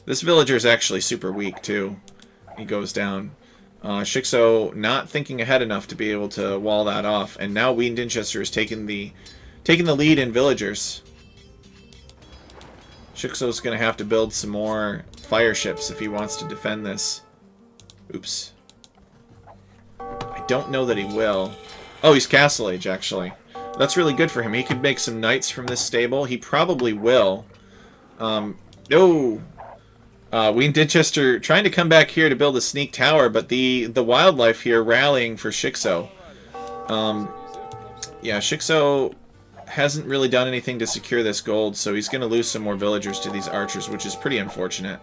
This villager is actually super weak too. He goes down. Shikso not thinking ahead enough to be able to wall that off, and now Ween Dinchester is taking the lead in villagers. Shikso's going to have to build some more fire ships if he wants to defend this. Oops. I don't know that he will. Oh, he's Castle Age, actually. That's really good for him. He could make some knights from this stable. He probably will. Ween Dinchester trying to come back here to build a sneak tower, but the wildlife here rallying for Shikso. Yeah, Shikso hasn't really done anything to secure this gold, so he's going to lose some more villagers to these archers, which is pretty unfortunate.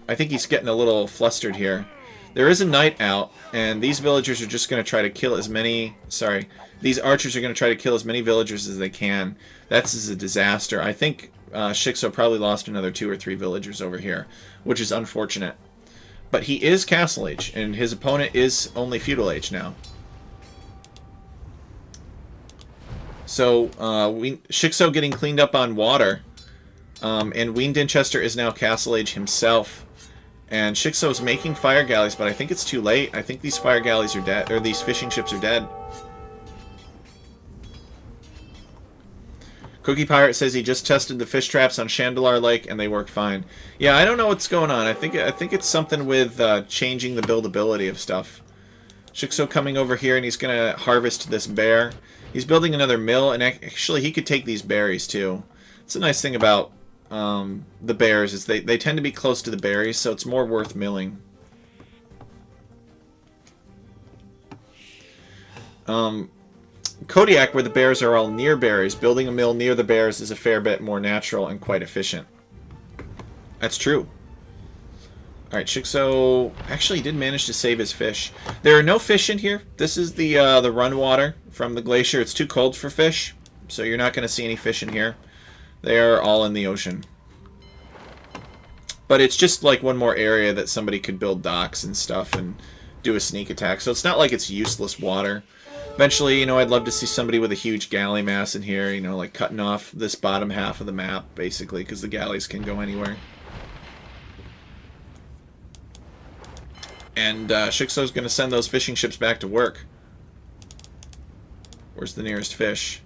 I think he's getting a little flustered here. There is a knight out, and these villagers are just going to try to kill as many... Sorry. These archers are going to try to kill as many villagers as they can. That's a disaster. I think Shixo probably lost another 2 or 3 villagers over here, which is unfortunate. But he is Castle Age, and his opponent is only Feudal Age now. So, Shixo getting cleaned up on water, and Ween Dinchester is now Castle Age himself. And Shixo's making fire galleys, but I think it's too late. I think these fire galleys are dead, or these fishing ships are dead. Cookie Pirate says he just tested the fish traps on Chandelar Lake and they work fine. Yeah, I don't know what's going on. I think it's something with changing the buildability of stuff. Shixo coming over here and he's gonna harvest this bear. He's building another mill, and actually he could take these berries too. It's a nice thing about the bears is they tend to be close to the berries, so it's more worth milling. Kodiak, where the bears are all near berries, building a mill near the bears is a fair bit more natural and quite efficient. That's true. Alright, Shixo actually did manage to save his fish. There are no fish in here. This is the run water from the glacier. It's too cold for fish, so you're not going to see any fish in here. They are all in the ocean. But it's just like one more area that somebody could build docks and stuff and do a sneak attack. So it's not like it's useless water. Eventually, you know, I'd love to see somebody with a huge galley mass in here, you know, like cutting off this bottom half of the map, basically, because the galleys can go anywhere. And Shixo's going to send those fishing ships back to work. Where's the nearest fish?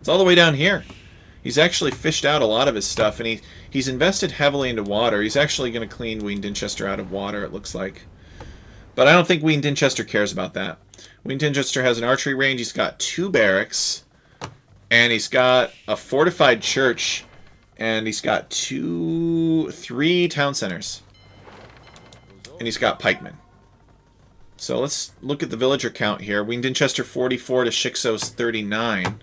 It's all the way down here. He's actually fished out a lot of his stuff, and he's invested heavily into water. He's actually going to clean Ween Dinchester out of water, it looks like. But I don't think Ween Dinchester cares about that. Ween Dinchester has an archery range. He's got 2 barracks, and he's got a fortified church, and he's got 3 town centers. And he's got pikemen. So let's look at the villager count here. Ween Dinchester 44 to Shixo's 39.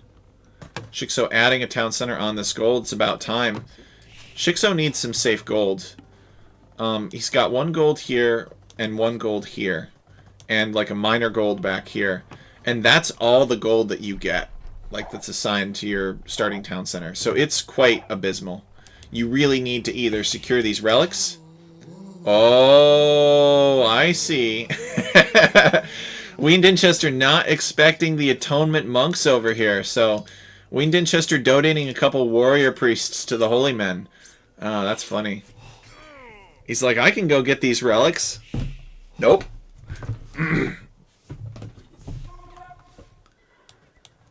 Shixo adding a town center on this gold. It's about time. Shixo needs some safe gold. He's got 1 gold here and 1 gold here. And like a minor gold back here. And that's all the gold that you get. Like that's assigned to your starting town center. So it's quite abysmal. You really need to either secure these relics. Oh, I see. Ween Dinchester not expecting the atonement monks over here. So Ween Dinchester donating a couple warrior priests to the holy men. Oh, that's funny. He's like, I can go get these relics. Nope.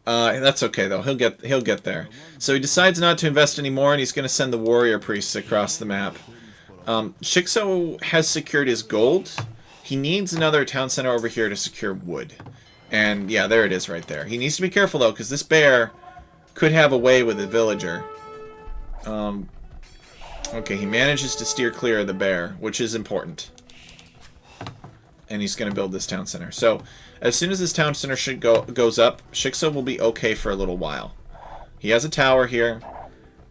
That's okay though. He'll get there. So he decides not to invest anymore, and he's going to send the warrior priests across the map. Shixo has secured his gold. He needs another town center over here to secure wood. And yeah, there it is right there. He needs to be careful though, because this bear could have a way with a villager. Okay, he manages to steer clear of the bear, which is important. And he's going to build this town center. So as soon as this town center goes up, Shixo will be okay for a little while. He has a tower here.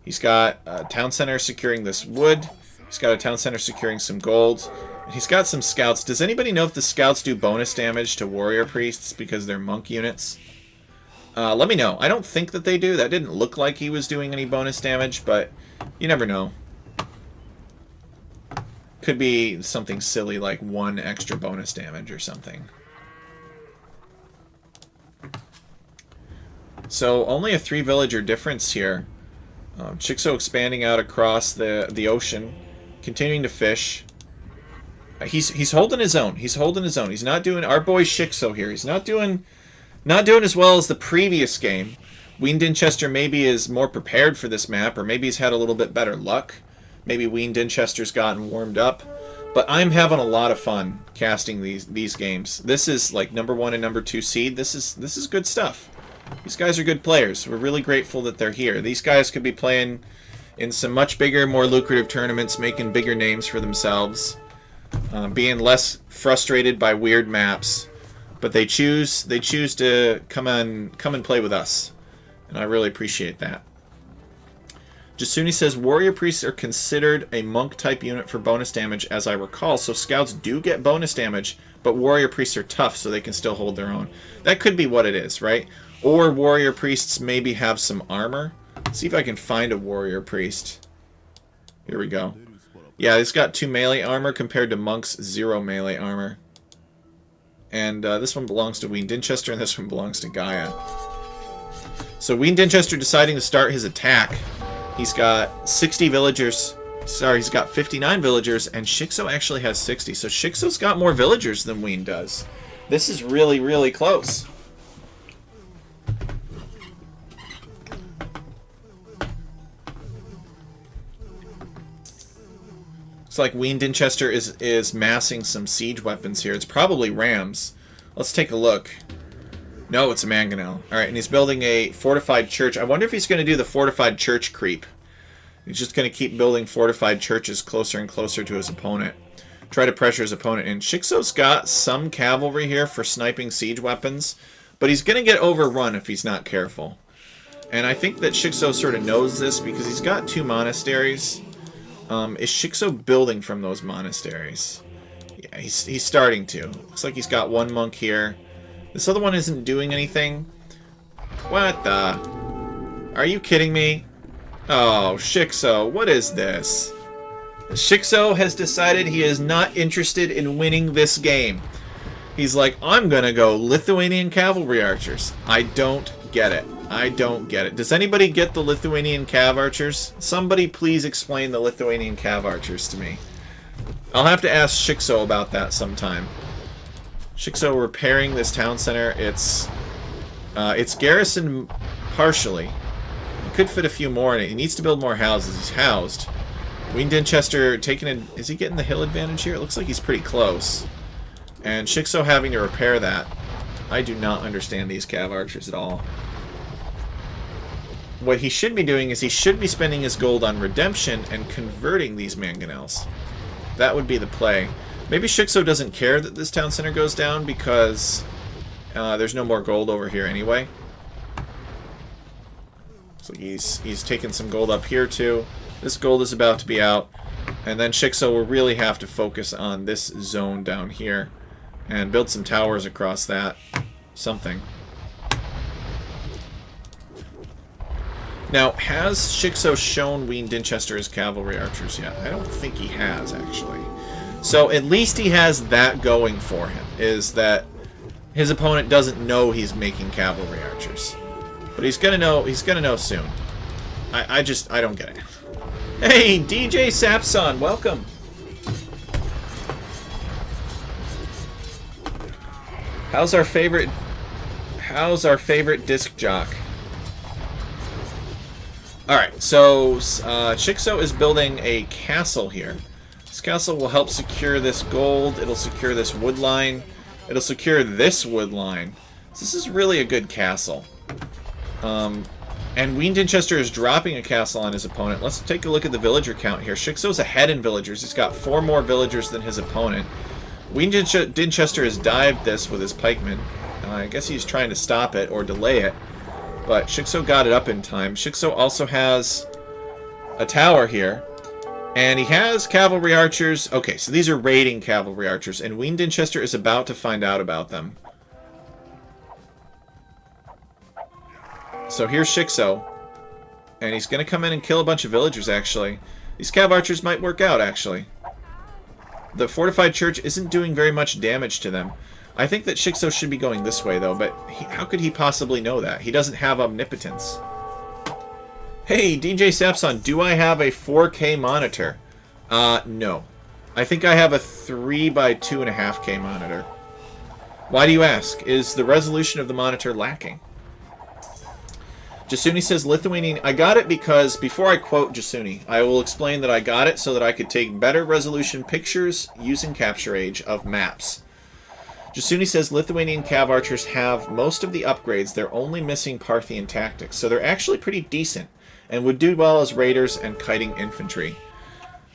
He's got a town center securing this wood. He's got a town center securing some gold. And he's got some scouts. Does anybody know if the scouts do bonus damage to warrior priests because they're monk units? Let me know. I don't think that they do. That didn't look like he was doing any bonus damage, but you never know. Could be something silly like 1 extra bonus damage or something. So only a 3 villager difference here. Shixo expanding out across the ocean, continuing to fish. He's holding his own. He's holding his own. He's not doing our boy Shixo here. He's not doing as well as the previous game. Ween Dinchester maybe is more prepared for this map, or maybe he's had a little bit better luck. Maybe Ween Dinchester's gotten warmed up. But I'm having a lot of fun casting these games. This is like #1 and #2 seed. This is good stuff. These guys are good players. We're really grateful that they're here. These guys could be playing in some much bigger, more lucrative tournaments, making bigger names for themselves, being less frustrated by weird maps. but they choose to come and play with us, and I really appreciate that. Jasuni says warrior priests are considered a monk type unit for bonus damage, as I recall. So scouts do get bonus damage, but warrior priests are tough, so they can still hold their own. That could be what it is, right? Or warrior priests maybe have some armor. Let's see if I can find a warrior priest. Here we go. Yeah, he's got 2 melee armor compared to monks 0 melee armor. And this one belongs to Ween Dinchester, and this one belongs to Gaia. So Ween Dinchester deciding to start his attack. He's got 60 villagers. Sorry, he's got 59 villagers, and Shixo actually has 60. So Shixo's got more villagers than Ween does. This is really, really close. It's like Ween Dinchester is massing some siege weapons here. It's probably rams. Let's take a look. No, it's a mangonel. Alright, and he's building a fortified church. I wonder if he's going to do the fortified church creep. He's just going to keep building fortified churches closer and closer to his opponent. Try to pressure his opponent in. Shixo's got some cavalry here for sniping siege weapons, but he's going to get overrun if he's not careful. And I think that Shixo sort of knows this because he's got 2 monasteries. Is Shixo building from those monasteries? Yeah, he's starting to. Looks like he's got 1 monk here. This other one isn't doing anything. What the? Are you kidding me? Oh, Shixo, what is this? Shixo has decided he is not interested in winning this game. He's like, I'm gonna go Lithuanian cavalry archers. I don't get it. I don't get it. Does anybody get the Lithuanian cav archers? Somebody please explain the Lithuanian cav archers to me. I'll have to ask Shixo about that sometime. Shixo repairing this town center. It's garrisoned partially. He could fit a few more in it. He needs to build more houses. He's housed. Ween Dinchester taking in. Is he getting the hill advantage here? It looks like he's pretty close. And Shixo having to repair that. I do not understand these cav archers at all. What he should be doing is he should be spending his gold on redemption and converting these mangonels. That would be the play. Maybe Shixo doesn't care that this town center goes down because there's no more gold over here anyway. So he's taking some gold up here too. This gold is about to be out. And then Shixo will really have to focus on this zone down here and build some towers across that. Something. Now, has Shixo shown Ween Dinchester his cavalry archers yet? I don't think he has, actually. So at least he has that going for him, is that his opponent doesn't know he's making cavalry archers. But he's gonna know soon. I don't get it. Hey, DJ Sapson, welcome. How's our favorite disc jock? Alright, so Shixo is building a castle here. This castle will help secure this gold. It'll secure this wood line. It'll secure this wood line. So this is really a good castle. And Ween Dinchester is dropping a castle on his opponent. Let's take a look at the villager count here. Shixo's ahead in villagers. He's got 4 more villagers than his opponent. Ween Dinchester has dived this with his pikemen. I guess he's trying to stop it or delay it. But Shixo got it up in time. Shixo also has a tower here. And he has cavalry archers. Okay, so these are raiding cavalry archers. And Ween Dinchester is about to find out about them. So here's Shixo. And he's going to come in and kill a bunch of villagers, actually. These cav archers might work out, actually. The fortified church isn't doing very much damage to them. I think that Shixo should be going this way, though, but how could he possibly know that? He doesn't have omnipotence. Hey, DJ Sapson, do I have a 4K monitor? No. I think I have a 3 by 2.5K monitor. Why do you ask? Is the resolution of the monitor lacking? Jasuni says Lithuanian. I got it because, before I quote Jasuni, I will explain that I got it so that I could take better resolution pictures using Capture Age of maps. Jasuni says Lithuanian cav archers have most of the upgrades. They're only missing Parthian tactics, so they're actually pretty decent and would do well as raiders and kiting infantry.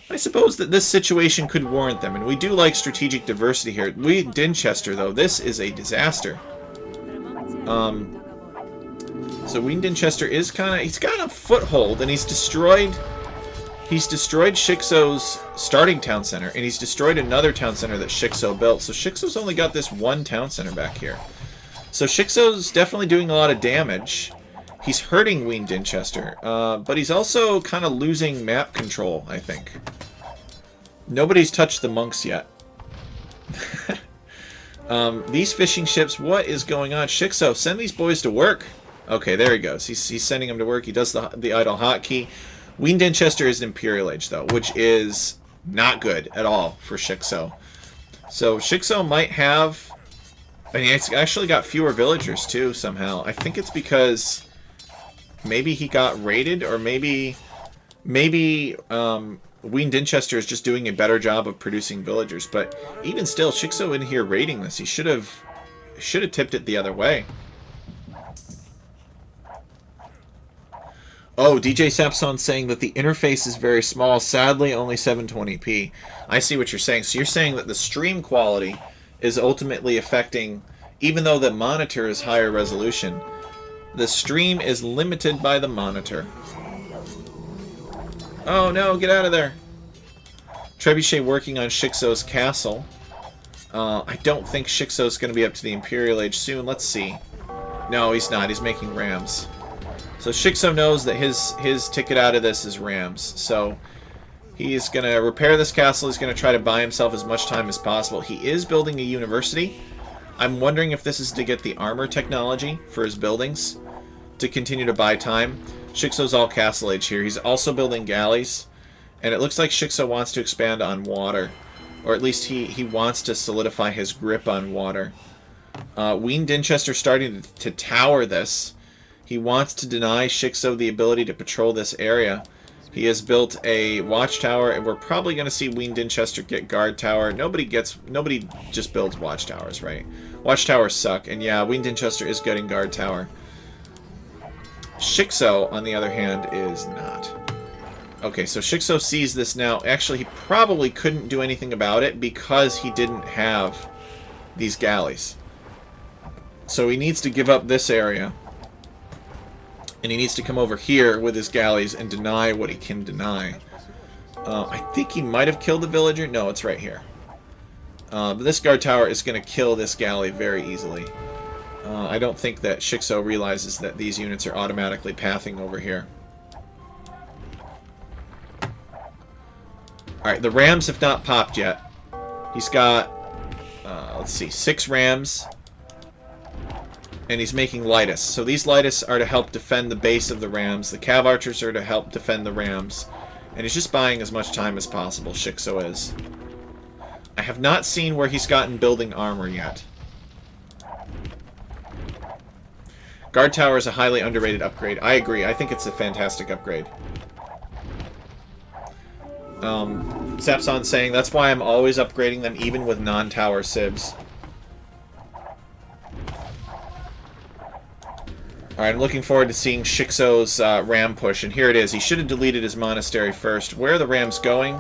I suppose that this situation could warrant them, and we do like strategic diversity here. Dinchester, though, this is a disaster. So Dinchester is he's got a foothold, and he's destroyed Shixo's starting town center, and he's destroyed another town center that Shixo built. So Shixo's only got this one town center back here. So Shixo's definitely doing a lot of damage. He's hurting Dinchester, but he's also kind of losing map control, I think. Nobody's touched the monks yet. These fishing ships, what is going on? Shixo, send these boys to work. Okay, there he goes. He's sending them to work. He does the idle hotkey. Dinchester is Imperial Age, though, which is not good at all for Shixo. So Shixo might have... and he's actually got fewer villagers, too, somehow. I think it's because maybe he got raided, or maybe Dinchester is just doing a better job of producing villagers. But even still, Shixo in here raiding this. He should have tipped it the other way. Oh, DJ Sapson saying that the interface is very small. Sadly, only 720p. I see what you're saying. So you're saying that the stream quality is ultimately affecting, even though the monitor is higher resolution, the stream is limited by the monitor. Oh no, get out of there. Trebuchet working on Shixo's castle. I don't think Shixo's going to be up to the Imperial Age soon. Let's see. No, he's not. He's making rams. So Shixo knows that his ticket out of this is rams. So he's going to repair this castle. He's going to try to buy himself as much time as possible. He is building a university. I'm wondering if this is to get the armor technology for his buildings to continue to buy time. Shixo's all castle age here. He's also building galleys. And it looks like Shixo wants to expand on water. Or at least he wants to solidify his grip on water. Dinchester starting to tower this. He wants to deny Shixo the ability to patrol this area. He has built a watchtower, and we're probably going to see Dinchester get guard tower. Nobody just builds watchtowers, right? Watchtowers suck, and yeah, Dinchester is getting guard tower. Shixo, on the other hand, is not. Okay, so Shixo sees this now. Actually, he probably couldn't do anything about it because he didn't have these galleys. So he needs to give up this area. And he needs to come over here with his galleys and deny what he can deny. I think he might have killed the villager. No, it's right here. But this guard tower is going to kill this galley very easily. I don't think that Shixo realizes that these units are automatically pathing over here. Alright, the rams have not popped yet. He's got, let's see, 6 rams. And he's making Lightus. So these Lightus are to help defend the base of the rams. The Cav Archers are to help defend the rams. And he's just buying as much time as possible, Shixo is. I have not seen where he's gotten building armor yet. Guard Tower is a highly underrated upgrade. I agree. I think it's a fantastic upgrade. Sapson saying, that's why I'm always upgrading them even with non-tower sibs. Alright, I'm looking forward to seeing Shixo's ram push, and here it is. He should have deleted his monastery first. Where are the rams going?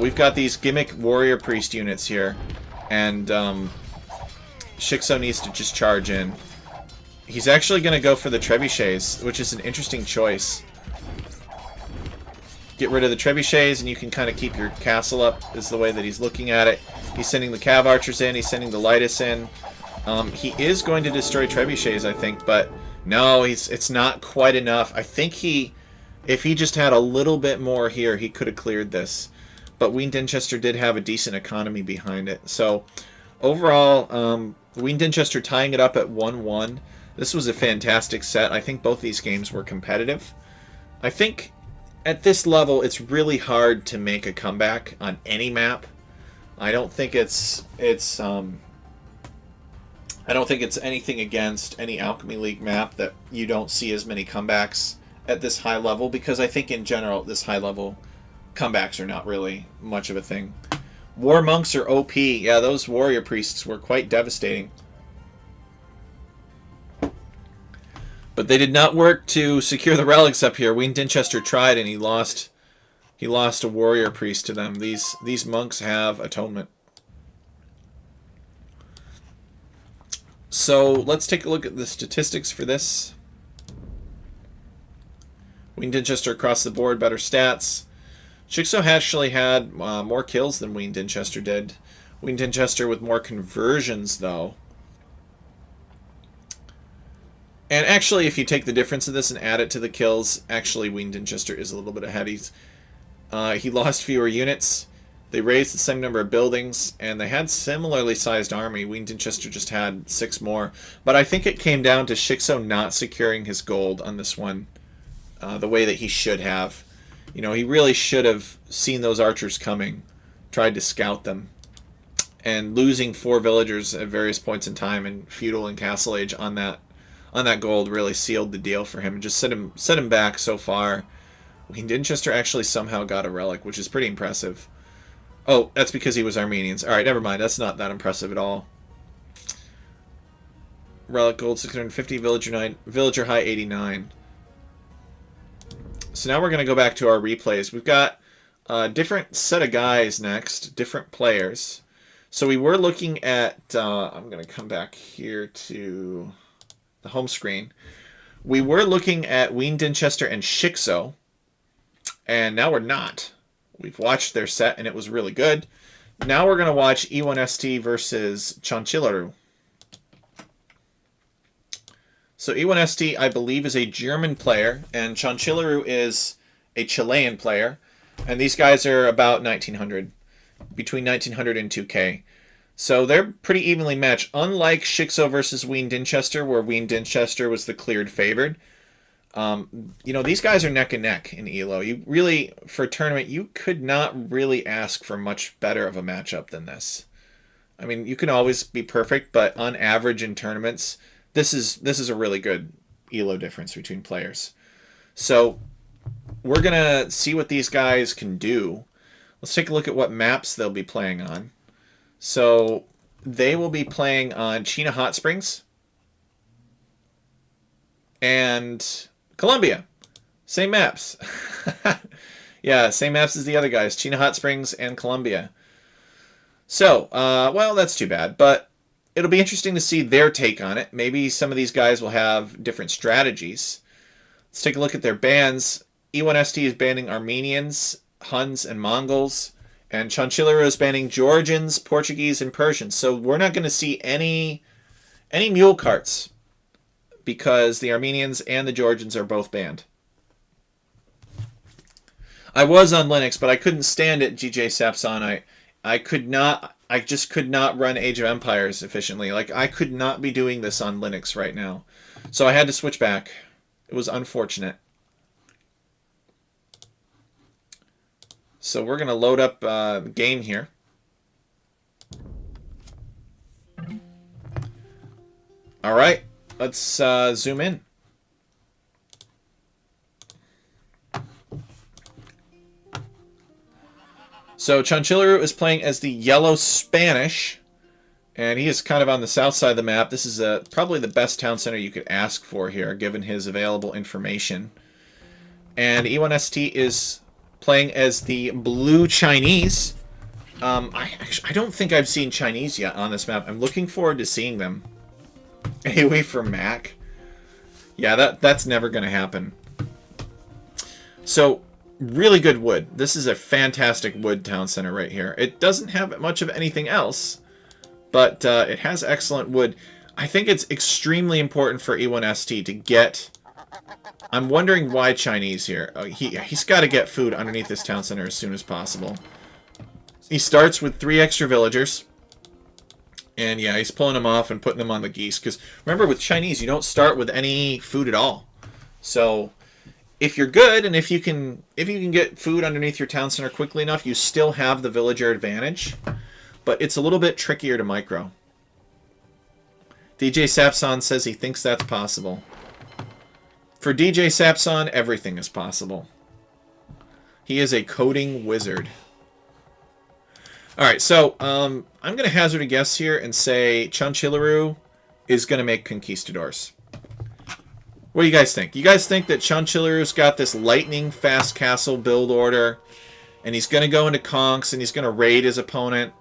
We've got these gimmick warrior priest units here, and Shixo needs to just charge in. He's actually going to go for the trebuchets, which is an interesting choice. Get rid of the trebuchets, and you can kind of keep your castle up, is the way that he's looking at it. He's sending the Cav Archers in, he's sending the Lightus in. He is going to destroy trebuchets, I think, but no, it's not quite enough. I think if he just had a little bit more here, he could have cleared this. But Dinchester did have a decent economy behind it. So, overall, Dinchester tying it up at 1-1. This was a fantastic set. I think both these games were competitive. I think at this level, it's really hard to make a comeback on any map. I don't think it's anything against any Alchemy League map that you don't see as many comebacks at this high level, because I think in general at this high level comebacks are not really much of a thing. War monks are OP. Yeah, those warrior priests were quite devastating. But they did not work to secure the relics up here. Dinchester tried and he lost He lost a warrior priest to them. These monks have atonement. So let's take a look at the statistics for this. Winged Dinchester across the board, better stats. Shikso actually had more kills than Winged Dinchester did. Winged Dinchester with more conversions, though. And actually, if you take the difference of this and add it to the kills, actually Winged Dinchester is a little bit ahead. He lost fewer units. They raised the same number of buildings, and they had similarly sized army. Winged Dinchester just had 6 more. But I think it came down to Shikso not securing his gold on this one the way that he should have. You know, he really should have seen those archers coming, tried to scout them. And losing 4 villagers at various points in time in feudal and castle age on that gold really sealed the deal for him and just set him back so far. Winged Dinchester actually somehow got a relic, which is pretty impressive. Oh, that's because he was Armenians. Alright, never mind. That's not that impressive at all. Relic gold 650, villager high 89. So now we're going to go back to our replays. We've got a different set of guys next, different players. So we were looking at, I'm going to come back here to the home screen. We were looking at Winged Dinchester and Shikso, and now we're not. We've watched their set, and it was really good. Now we're going to watch E1ST versus Chanchilaru. So E1ST, I believe, is a German player, and Chanchilaru is a Chilean player. And these guys are about 1900, between 1900 and 2K. So they're pretty evenly matched, unlike Shikso versus Winged Dinchester, where Winged Dinchester was the cleared favored. You know, these guys are neck and neck in ELO. You really, for a tournament, you could not really ask for much better of a matchup than this. I mean, you can always be perfect, but on average in tournaments, this is a really good ELO difference between players. So we're going to see what these guys can do. Let's take a look at what maps they'll be playing on. So they will be playing on Chena Hot Springs and Columbia. Same maps. Yeah, same maps as the other guys. Chena Hot Springs and Columbia. So, well, that's too bad. But it'll be interesting to see their take on it. Maybe some of these guys will have different strategies. Let's take a look at their bans. E1ST is banning Armenians, Huns, and Mongols. And Chanchilaru is banning Georgians, Portuguese, and Persians. So we're not going to see any mule carts because the Armenians and the Georgians are both banned. I was on Linux, but I couldn't stand it, GJ Sapson. I just could not run Age of Empires efficiently. Like, I could not be doing this on Linux right now. So I had to switch back. It was unfortunate. So we're going to load up the game here. All right, let's zoom in. So Chanchilaru is playing as the Yellow Spanish, and he is kind of on the south side of the map. This is probably the best town center you could ask for here, given his available information. And E1ST is playing as the Blue Chinese. I don't think I've seen Chinese yet on this map. I'm looking forward to seeing them. AoE for Mac. Yeah, that's never going to happen. So, really good wood. This is a fantastic wood town center right here. It doesn't have much of anything else, but it has excellent wood. I think it's extremely important for E1ST to get... I'm wondering why Chinese here. He's got to get food underneath this town center as soon as possible. He starts with 3 extra villagers. And yeah, he's pulling them off and putting them on the geese. Because remember, with Chinese, you don't start with any food at all. So if you're good, and if you can get food underneath your town center quickly enough, you still have the villager advantage. But it's a little bit trickier to micro. DJ Sapson says he thinks that's possible. For DJ Sapson, everything is possible. He is a coding wizard. Alright, so I'm going to hazard a guess here and say Chanchilaru is going to make conquistadors. What do you guys think? You guys think that Chanchilaru's got this lightning fast castle build order and he's going to go into conks, and he's going to raid his opponent.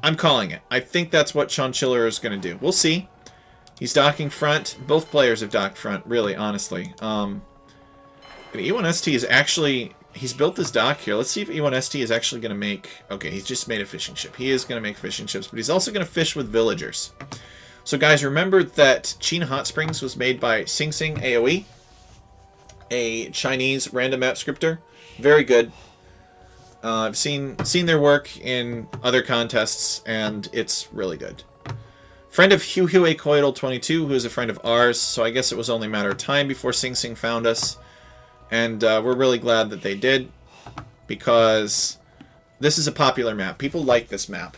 I'm calling it. I think that's what Chanchilleru is going to do. We'll see. He's docking front. Both players have docked front, really, honestly. E1ST is actually... He's built this dock here. Let's see if E1ST is actually going to make... Okay, he's just made a fishing ship. He is going to make fishing ships, but he's also going to fish with villagers. So, guys, remember that China Hot Springs was made by SingSing AOE, a Chinese random map scripter. Very good. I've seen their work in other contests, and it's really good. Friend of HuHueCoidal22, who is a friend of ours, so I guess it was only a matter of time before SingSing found us. And we're really glad that they did, because this is a popular map. People like this map.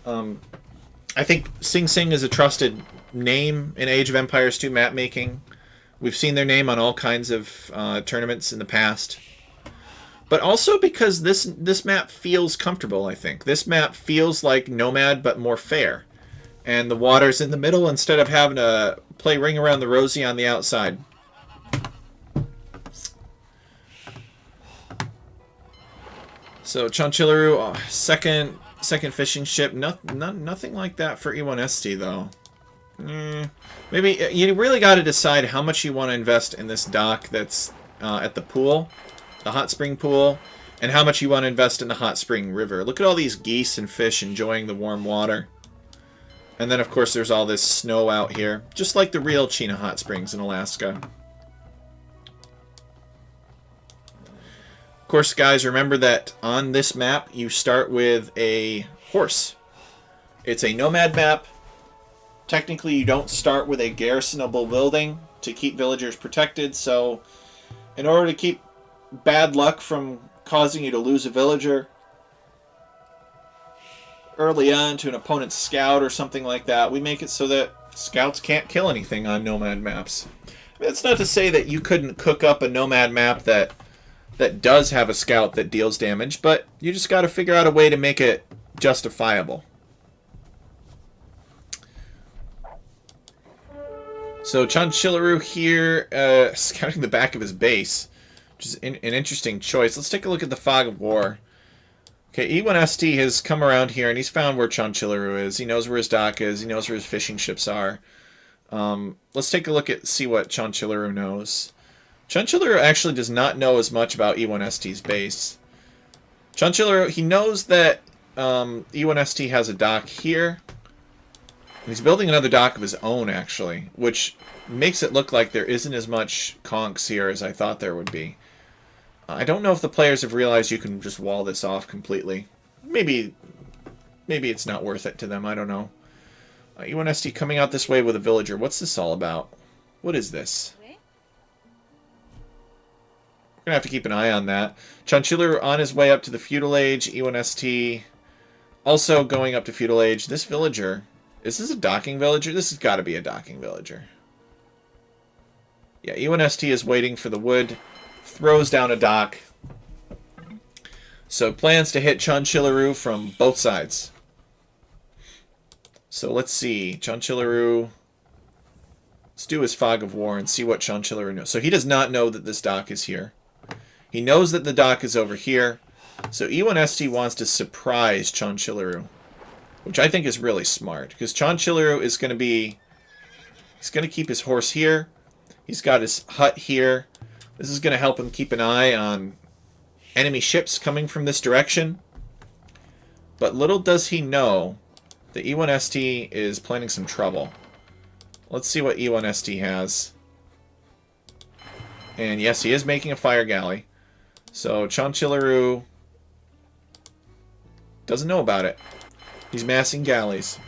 I think SingSing is a trusted name in Age of Empires 2 map making. We've seen their name on all kinds of tournaments in the past. But also because this map feels comfortable, I think. This map feels like Nomad, but more fair. And the water's in the middle instead of having to play Ring Around the Rosie on the outside. So Chanchilleru, second fishing ship. Nothing like that for E1ST though. Maybe you really got to decide how much you want to invest in this dock that's at the pool, the hot spring pool, and how much you want to invest in the hot spring river. Look at all these geese and fish enjoying the warm water. And then of course there's all this snow out here, just like the real Chena Hot Springs in Alaska. Of course, guys, remember that on this map, you start with a horse. It's a nomad map. Technically, you don't start with a garrisonable building to keep villagers protected, so in order to keep bad luck from causing you to lose a villager early on to an opponent's scout or something like that, we make it so that scouts can't kill anything on nomad maps. That's not to say that you couldn't cook up a nomad map that does have a scout that deals damage, but you just got to figure out a way to make it justifiable. So Chanchilleru here, scouting the back of his base, which is an interesting choice. Let's take a look at the Fog of War. Okay, E1ST has come around here, and he's found where Chanchilleru is. He knows where his dock is. He knows where his fishing ships are. Let's take a look at see what Chanchilleru knows. Chanchilleru actually does not know as much about E1ST's base. Chanchilleru, he knows that E1ST has a dock here. And he's building another dock of his own, actually, which makes it look like there isn't as much conks here as I thought there would be. I don't know if the players have realized you can just wall this off completely. Maybe it's not worth it to them, I don't know. E1ST coming out this way with a villager. What's this all about? What is this? We're going to have to keep an eye on that. Chanchilleru on his way up to the Feudal Age. E1ST also going up to Feudal Age. This villager, is this a docking villager? This has got to be a docking villager. Yeah, E1ST is waiting for the wood. Throws down a dock. So plans to hit Chanchilleru from both sides. So let's see. Chanchilleru... Let's do his Fog of War and see what Chanchilleru knows. So he does not know that this dock is here. He knows that the dock is over here. So E1ST wants to surprise Chanchilleru, which I think is really smart, because Chanchilleru is going to be... He's going to keep his horse here. He's got his hut here. This is going to help him keep an eye on enemy ships coming from this direction. But little does he know that E1ST is planning some trouble. Let's see what E1ST has. And yes, he is making a fire galley. So Chanchilleru doesn't know about it. He's massing galleys.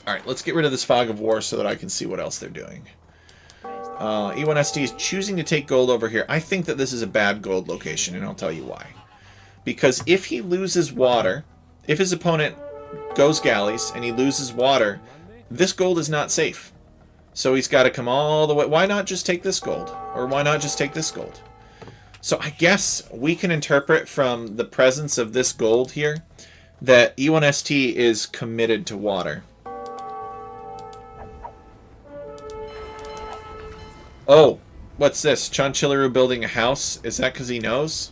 Alright, let's get rid of this Fog of War so that I can see what else they're doing. E1ST is choosing to take gold over here. I think that this is a bad gold location, and I'll tell you why. Because if he loses water, if his opponent goes galleys and he loses water, this gold is not safe. So he's got to come all the way. Why not just take this gold? Or why not just take this gold? So I guess we can interpret from the presence of this gold here that E1ST is committed to water. Oh, what's this? Chanchilleru building a house? Is that because he knows?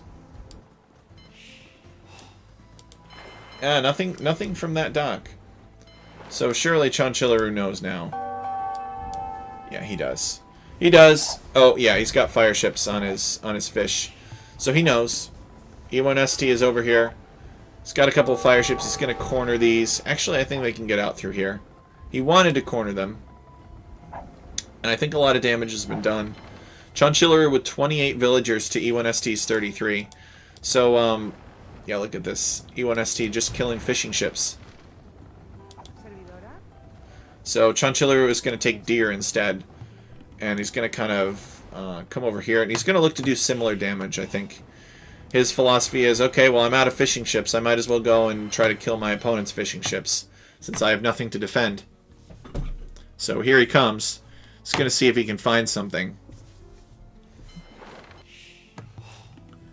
Nothing from that dock. So surely Chanchillaru knows now. Yeah, he does. He does. Oh, yeah, he's got fire ships on his fish. So he knows. E1ST is over here. He's got a couple of fire ships. He's going to corner these. Actually, I think they can get out through here. He wanted to corner them. And I think a lot of damage has been done. Chanchillaru with 28 villagers to E1ST's 33. So, yeah, look at this. E1ST just killing fishing ships. So Chanchillaru is going to take deer instead. And he's going to kind of come over here. And he's going to look to do similar damage, I think. His philosophy is, okay, well, I'm out of fishing ships. I might as well go and try to kill my opponent's fishing ships, since I have nothing to defend. So here he comes. He's going to see if he can find something.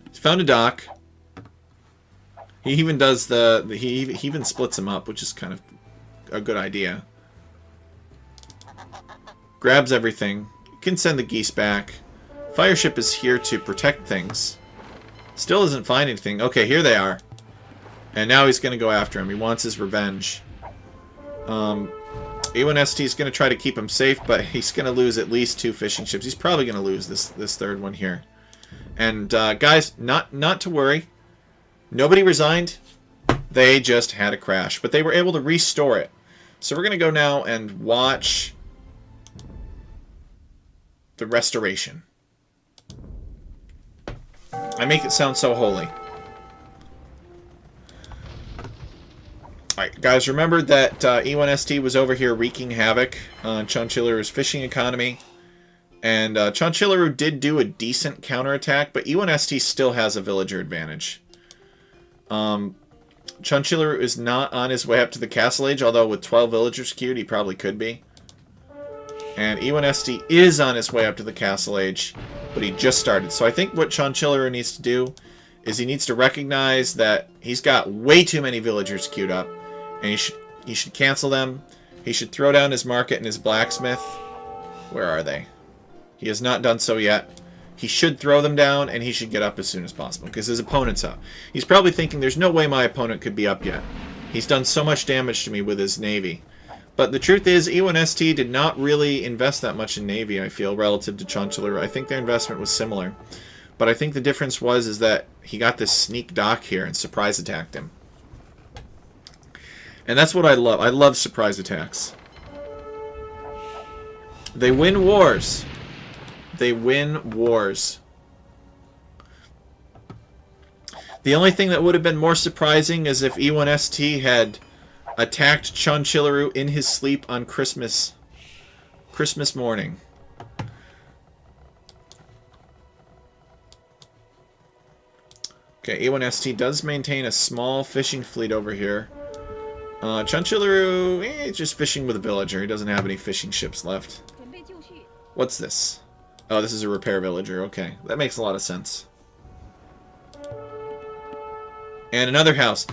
He's found a dock. He even does he even splits them up, which is kind of a good idea. Grabs everything. Can send the geese back. Fireship is here to protect things. Still doesn't find anything. Okay, here they are. And now he's going to go after him. He wants his revenge. E1ST is going to try to keep him safe, but he's going to lose at least 2 fishing ships. He's probably going to lose this third one here. And guys, not to worry. Nobody resigned. They just had a crash, but they were able to restore it. So we're going to go now and watch the restoration. I make it sound so holy. Alright, guys, remember that E1ST was over here wreaking havoc on Chanchillaru's fishing economy. And Chanchillaru did do a decent counterattack, but E1ST still has a villager advantage. Chanchillaru is not on his way up to the Castle Age, although with 12 villagers queued, he probably could be. And E1ST is on his way up to the Castle Age, but he just started. So I think what Chanchillaru needs to do is he needs to recognize that he's got way too many villagers queued up, and he should cancel them. He should throw down his market and his blacksmith. Where are they? He has not done so yet. He should throw them down, and he should get up as soon as possible, because his opponent's up. He's probably thinking, there's no way my opponent could be up yet. He's done so much damage to me with his navy. But the truth is, E1ST did not really invest that much in navy, I feel, relative to Chanchillaru. I think their investment was similar. But I think the difference is that he got this sneak dock here and surprise attacked him. And that's what I love. I love surprise attacks. They win wars. They win wars. The only thing that would have been more surprising is if E1ST had attacked Chanchillaru in his sleep on Christmas morning. Okay, E1ST does maintain a small fishing fleet over here. Chanchillaru, he's just fishing with a villager. He doesn't have any fishing ships left. What's this? Oh, this is a repair villager. Okay, that makes a lot of sense. And another house.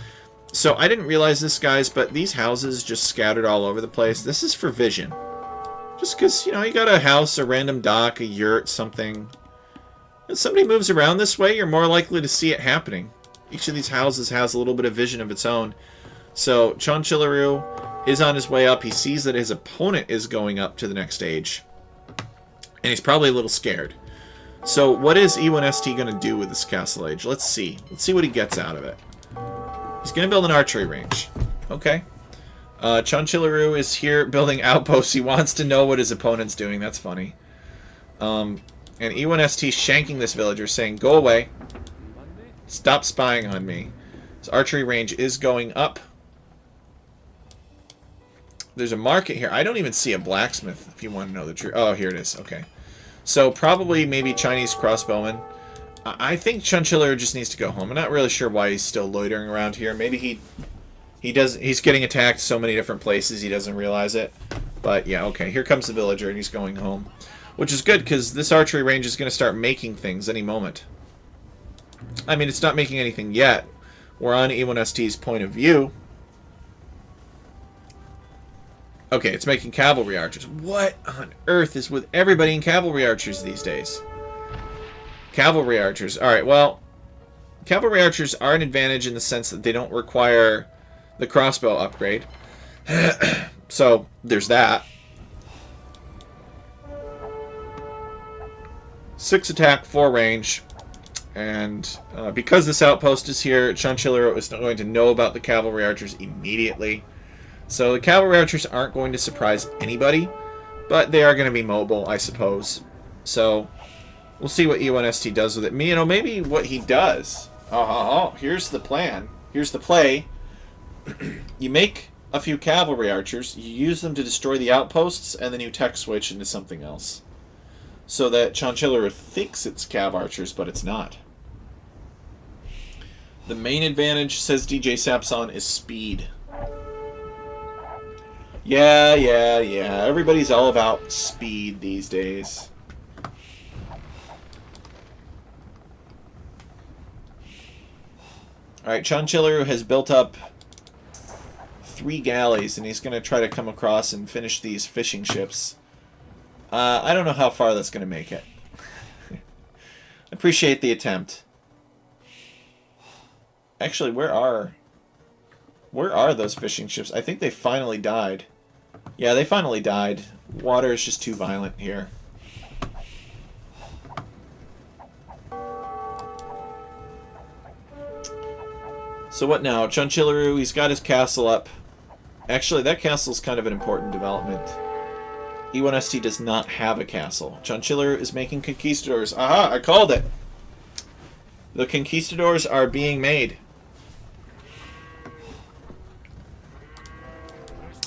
So I didn't realize this, guys, but these houses just scattered all over the place. This is for vision. Just because, you know, you got a house, a random dock, a yurt, something. If somebody moves around this way, you're more likely to see it happening. Each of these houses has a little bit of vision of its own. So Chanchillaru is on his way up. He sees that his opponent is going up to the next stage. And he's probably a little scared. So what is E1ST going to do with this Castle Age? Let's see. Let's see what he gets out of it. He's going to build an archery range. Okay. Chanchillaru is here building outposts. He wants to know what his opponent's doing. That's funny. And E1ST shanking this villager, saying, go away. Stop spying on me. His archery range is going up. There's a market here. I don't even see a blacksmith, if you want to know the truth. Oh, here it is. Okay. So probably maybe Chinese crossbowmen. I think Chanchillaru just needs to go home. I'm not really sure why he's still loitering around here. Maybe he's getting attacked so many different places he doesn't realize it. But yeah, okay. Here comes the villager and he's going home. Which is good because this archery range is going to start making things any moment. I mean, it's not making anything yet. We're on E1ST's point of view. Okay, it's making cavalry archers. What on earth is with everybody in cavalry archers these days? Cavalry archers. Alright, well, cavalry archers are an advantage in the sense that they don't require the crossbow upgrade. So there's that. 6 attack, 4 range. And because this outpost is here, Chanchillero is going to know about the cavalry archers immediately. So the cavalry archers aren't going to surprise anybody, but they are going to be mobile, I suppose. So we'll see what E1ST does with it. Maybe what he does. Here's the plan. Here's the play. You make a few cavalry archers, you use them to destroy the outposts, and then you tech switch into something else. So that Chanchillero thinks it's cav archers, but it's not. The main advantage, says DJ Sapson, is speed. Yeah. Everybody's all about speed these days. Alright, Chanchillero has built up 3 galleys, and he's going to try to come across and finish these fishing ships. I don't know how far that's going to make it. Appreciate the attempt. Actually, where are those fishing ships? I think they finally died. Yeah, they finally died. Water is just too violent here. So what now? Chanchillero, he's got his castle up. Actually, that castle's kind of an important development. E1ST does not have a castle. Chanchillero is making conquistadors. Aha! I called it! The conquistadors are being made.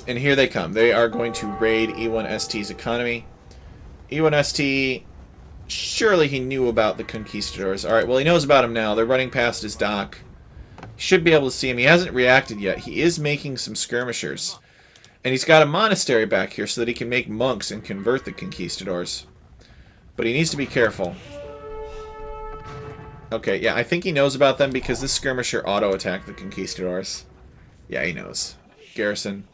And here they come. They are going to raid E1ST's economy. E1ST, surely he knew about the conquistadors. Alright, well he knows about them now. They're running past his dock. Should be able to see him. He hasn't reacted yet. He is making some skirmishers. And he's got a monastery back here so that he can make monks and convert the conquistadors. But he needs to be careful. Okay, yeah, I think he knows about them because this skirmisher auto-attacked the conquistadors. Yeah, he knows. Garrison.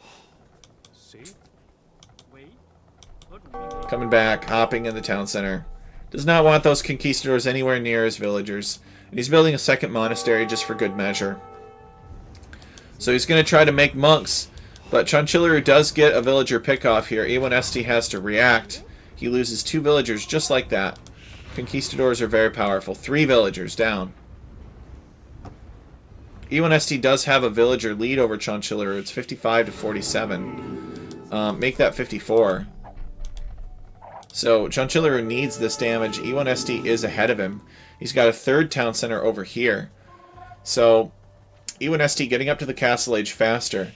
Coming back, hopping in the town center. Does not want those conquistadors anywhere near his villagers. And he's building a second monastery just for good measure. So he's going to try to make monks. But Chanchillero does get a villager pickoff here. E1ST has to react. He loses 2 villagers just like that. Conquistadors are very powerful. 3 villagers down. E1ST does have a villager lead over Chanchillero. It's 55 to 47. Make that 54. So Chanchillero needs this damage. E1ST is ahead of him. He's got a 3rd town center over here. So E1ST getting up to the castle age faster.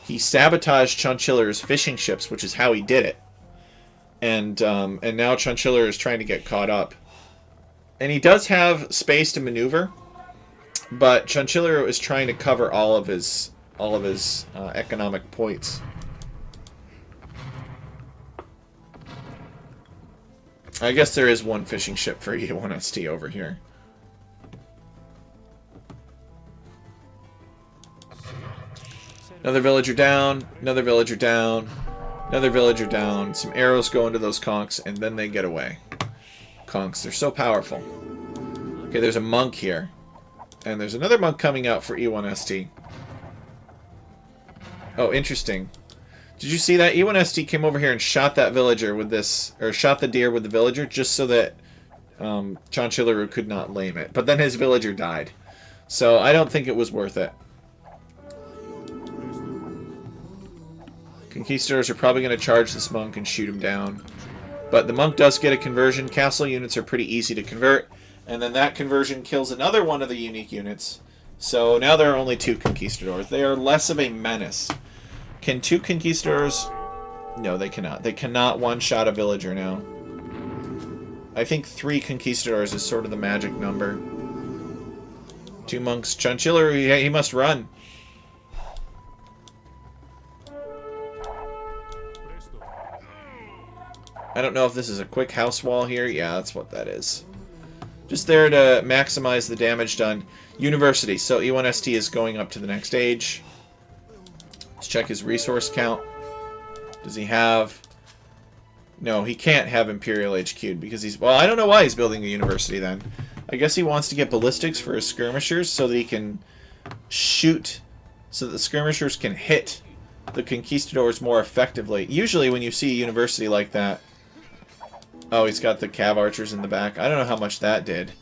He sabotaged Chanchillero's fishing ships, which is how he did it. And now Chanchillero is trying to get caught up. And he does have space to maneuver, but Chanchillero is trying to cover all of his economic points. I guess there is one fishing ship for E1ST over here. Another villager down, another villager down, another villager down. Some arrows go into those conchs, and then they get away. Conchs, they're so powerful. Okay, there's a monk here. And there's another monk coming out for E1ST. Oh, interesting. Did you see that? E1ST came over here and shot that villager with this, or shot the deer with the villager, just so that Chanchillero could not lame it. But then his villager died. So I don't think it was worth it. Conquistadors are probably going to charge this monk and shoot him down. But the monk does get a conversion. Castle units are pretty easy to convert. And then that conversion kills another one of the unique units. So now there are only 2 conquistadors. They are less of a menace. Can 2 conquistadors... No, they cannot. They cannot one-shot a villager now. I think 3 conquistadors is sort of the magic number. 2 monks. Chanchillero, he must run. I don't know if this is a quick house wall here. Yeah, that's what that is. Just there to maximize the damage done. University. So E1ST is going up to the next stage. Let's check his resource count. Does he have... No, he can't have Imperial HQ'd because he's... Well, I don't know why he's building a university then. I guess he wants to get ballistics for his skirmishers so that he can shoot so that the skirmishers can hit the conquistadors more effectively. Usually when you see a university like that... Oh, he's got the cav archers in the back. I don't know how much that did.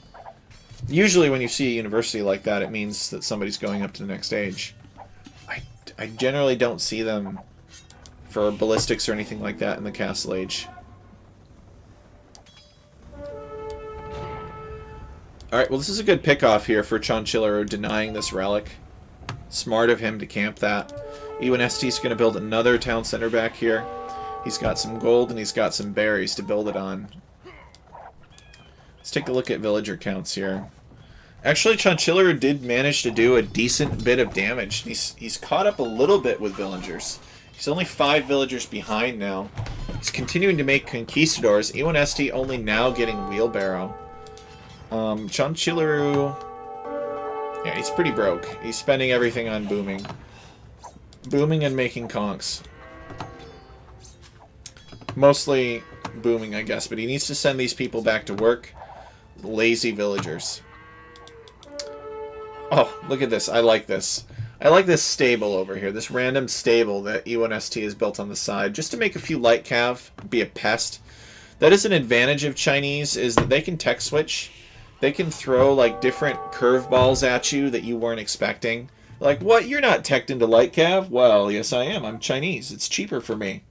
Usually when you see a university like that, it means that somebody's going up to the next stage. I generally don't see them for ballistics or anything like that in the Castle Age. Alright, well this is a good pick-off here for Chonchilero denying this relic. Smart of him to camp that. E1ST is going to build another town center back here. He's got some gold and he's got some berries to build it on. Let's take a look at villager counts here. Actually, Chonchilero did manage to do a decent bit of damage. He's caught up a little bit with villagers. He's only 5 villagers behind now. He's continuing to make conquistadors. E1ST only now getting wheelbarrow. Chonchilero... Yeah, he's pretty broke. He's spending everything on booming. Booming and making conks. Mostly booming, I guess, but he needs to send these people back to work. Lazy villagers. Oh, look at this. I like this. I like this stable over here. This random stable that E1ST has built on the side. Just to make a few light cav, be a pest. That is an advantage of Chinese, is that they can tech switch. They can throw, like, different curveballs at you that you weren't expecting. Like, what? You're not teched into light cav? Well, yes I am. I'm Chinese. It's cheaper for me.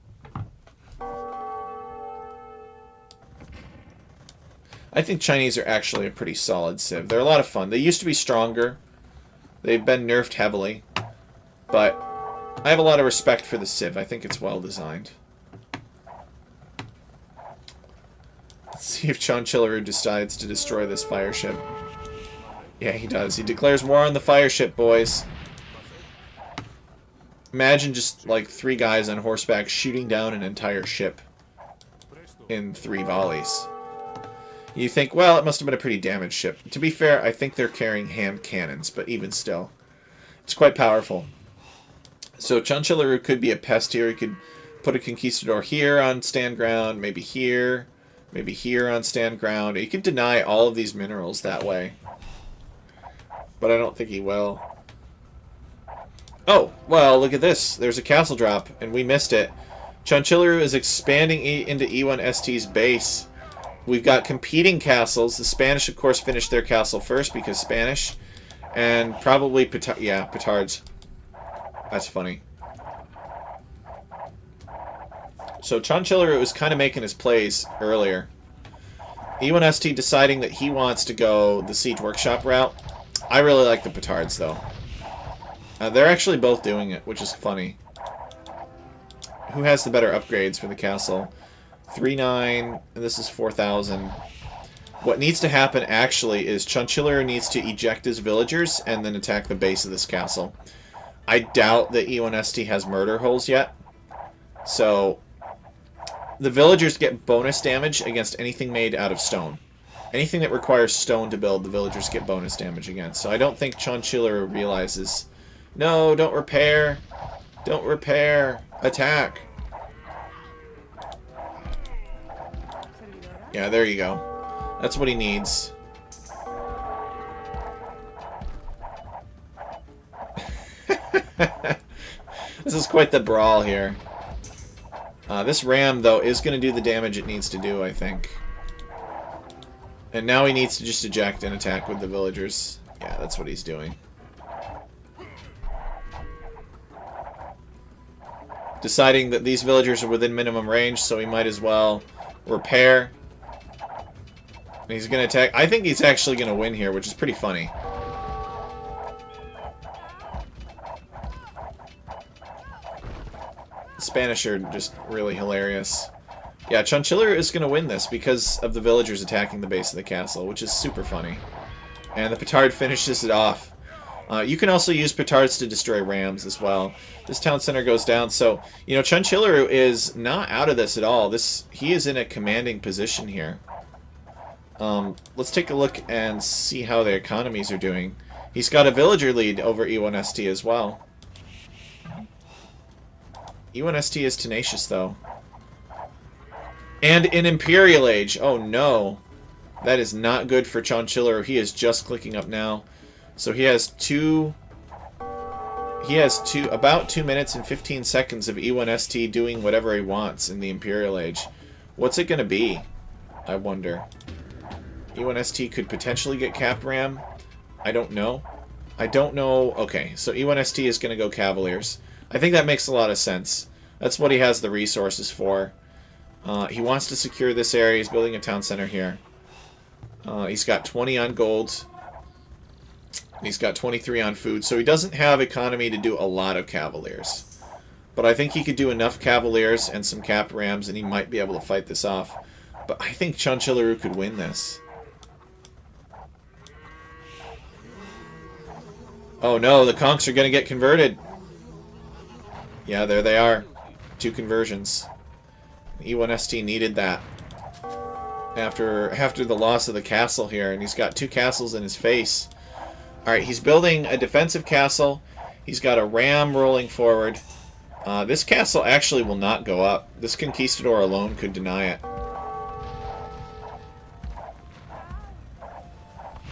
I think Chinese are actually a pretty solid civ. They're a lot of fun. They used to be stronger. They've been nerfed heavily. But I have a lot of respect for the civ. I think it's well designed. Let's see if Chonchilero decides to destroy this fire ship. Yeah, he does. He declares war on the fire ship, boys. Imagine just, like, 3 guys on horseback shooting down an entire ship in 3 volleys. You think, well, it must have been a pretty damaged ship. To be fair, I think they're carrying hand cannons, but even still. It's quite powerful. So Chonchilero could be a pest here. He could put a conquistador here on stand ground, maybe here on stand ground. He could deny all of these minerals that way. But I don't think he will. Oh, well, look at this. There's a castle drop, and we missed it. Chonchilero is expanding into E1ST's base. We've got competing castles. The Spanish, of course, finished their castle first because Spanish. And probably Petards. That's funny. So Chonchilero was kind of making his plays earlier. E1ST deciding that he wants to go the Siege Workshop route. I really like the Petards, though. They're actually both doing it, which is funny. Who has the better upgrades for the castle? 3,900, and this is 4,000. What needs to happen, actually, is Chonchilero needs to eject his villagers and then attack the base of this castle. I doubt that E1ST has murder holes yet. So, the villagers get bonus damage against anything made out of stone. Anything that requires stone to build, the villagers get bonus damage against. So I don't think Chonchilero realizes, no, don't repair. Don't repair. Attack. Yeah, there you go. That's what he needs. This is quite the brawl here. This ram, though, is going to do the damage it needs to do, I think. And now he needs to just eject and attack with the villagers. Yeah, that's what he's doing. Deciding that these villagers are within minimum range, so he might as well repair. And he's going to attack. I think he's actually going to win here, which is pretty funny. The Spanish are just really hilarious. Yeah, Chonchilero is going to win this because of the villagers attacking the base of the castle, which is super funny. And the Petard finishes it off. You can also use Petards to destroy rams as well. This town center goes down, so, you know, Chonchilero is not out of this at all. He is in a commanding position here. Let's take a look and see how the economies are doing. He's got a villager lead over E1ST as well. E1ST is tenacious, though. And in Imperial Age. Oh, no. That is not good for Chonchilero. He is just clicking up now. So he has two He has about 2 minutes and 15 seconds of E1ST doing whatever he wants in the Imperial Age. What's it going to be? I wonder. E1ST could potentially get Cap Ram. I don't know. I don't know. Okay, so E1ST is going to go Cavaliers. I think that makes a lot of sense. That's what he has the resources for. He wants to secure this area. He's building a town center here. He's got 20 on gold. He's got 23 on food. So he doesn't have economy to do a lot of Cavaliers. But I think he could do enough Cavaliers and some Cap Rams, and he might be able to fight this off. But I think Chanchilleru could win this. Oh no, the conchs are going to get converted. Yeah, there they are. 2 conversions. E1ST needed that. After the loss of the castle here, and he's got 2 castles in his face. Alright, he's building a defensive castle. He's got a ram rolling forward. This castle actually will not go up. This conquistador alone could deny it.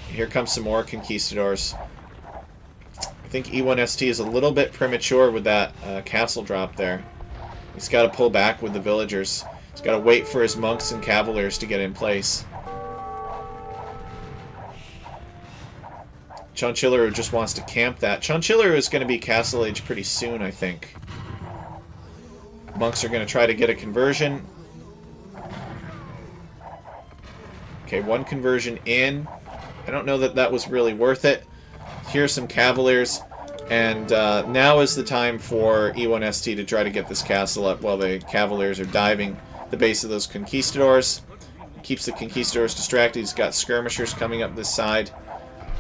Here comes some more conquistadors. I think E1ST is a little bit premature with that castle drop there. He's got to pull back with the villagers. He's got to wait for his monks and cavaliers to get in place. Chanchilleru just wants to camp that. Chanchilleru is going to be Castle Age pretty soon, I think. Monks are going to try to get a conversion. Okay, 1 conversion in. I don't know that that was really worth it. Here's some cavaliers. And now is the time for E1ST to try to get this castle up while the cavaliers are diving the base of those conquistadors. Keeps the conquistadors distracted. He's got skirmishers coming up this side.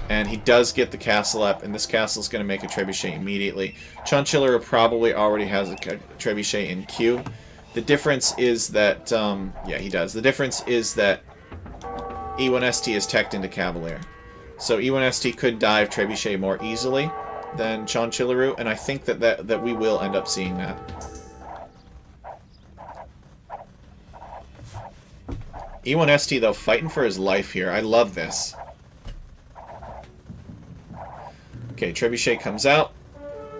And he does get the castle up, and this castle is going to make a trebuchet immediately. Chanchilleru probably already has a trebuchet in queue. The difference is that, yeah, he does. The difference is that E1ST is teched into Cavalier. So E1ST could dive trebuchet more easily than Chanchilleru, and I think that we will end up seeing that. E1ST, though, fighting for his life here. I love this. Okay, trebuchet comes out,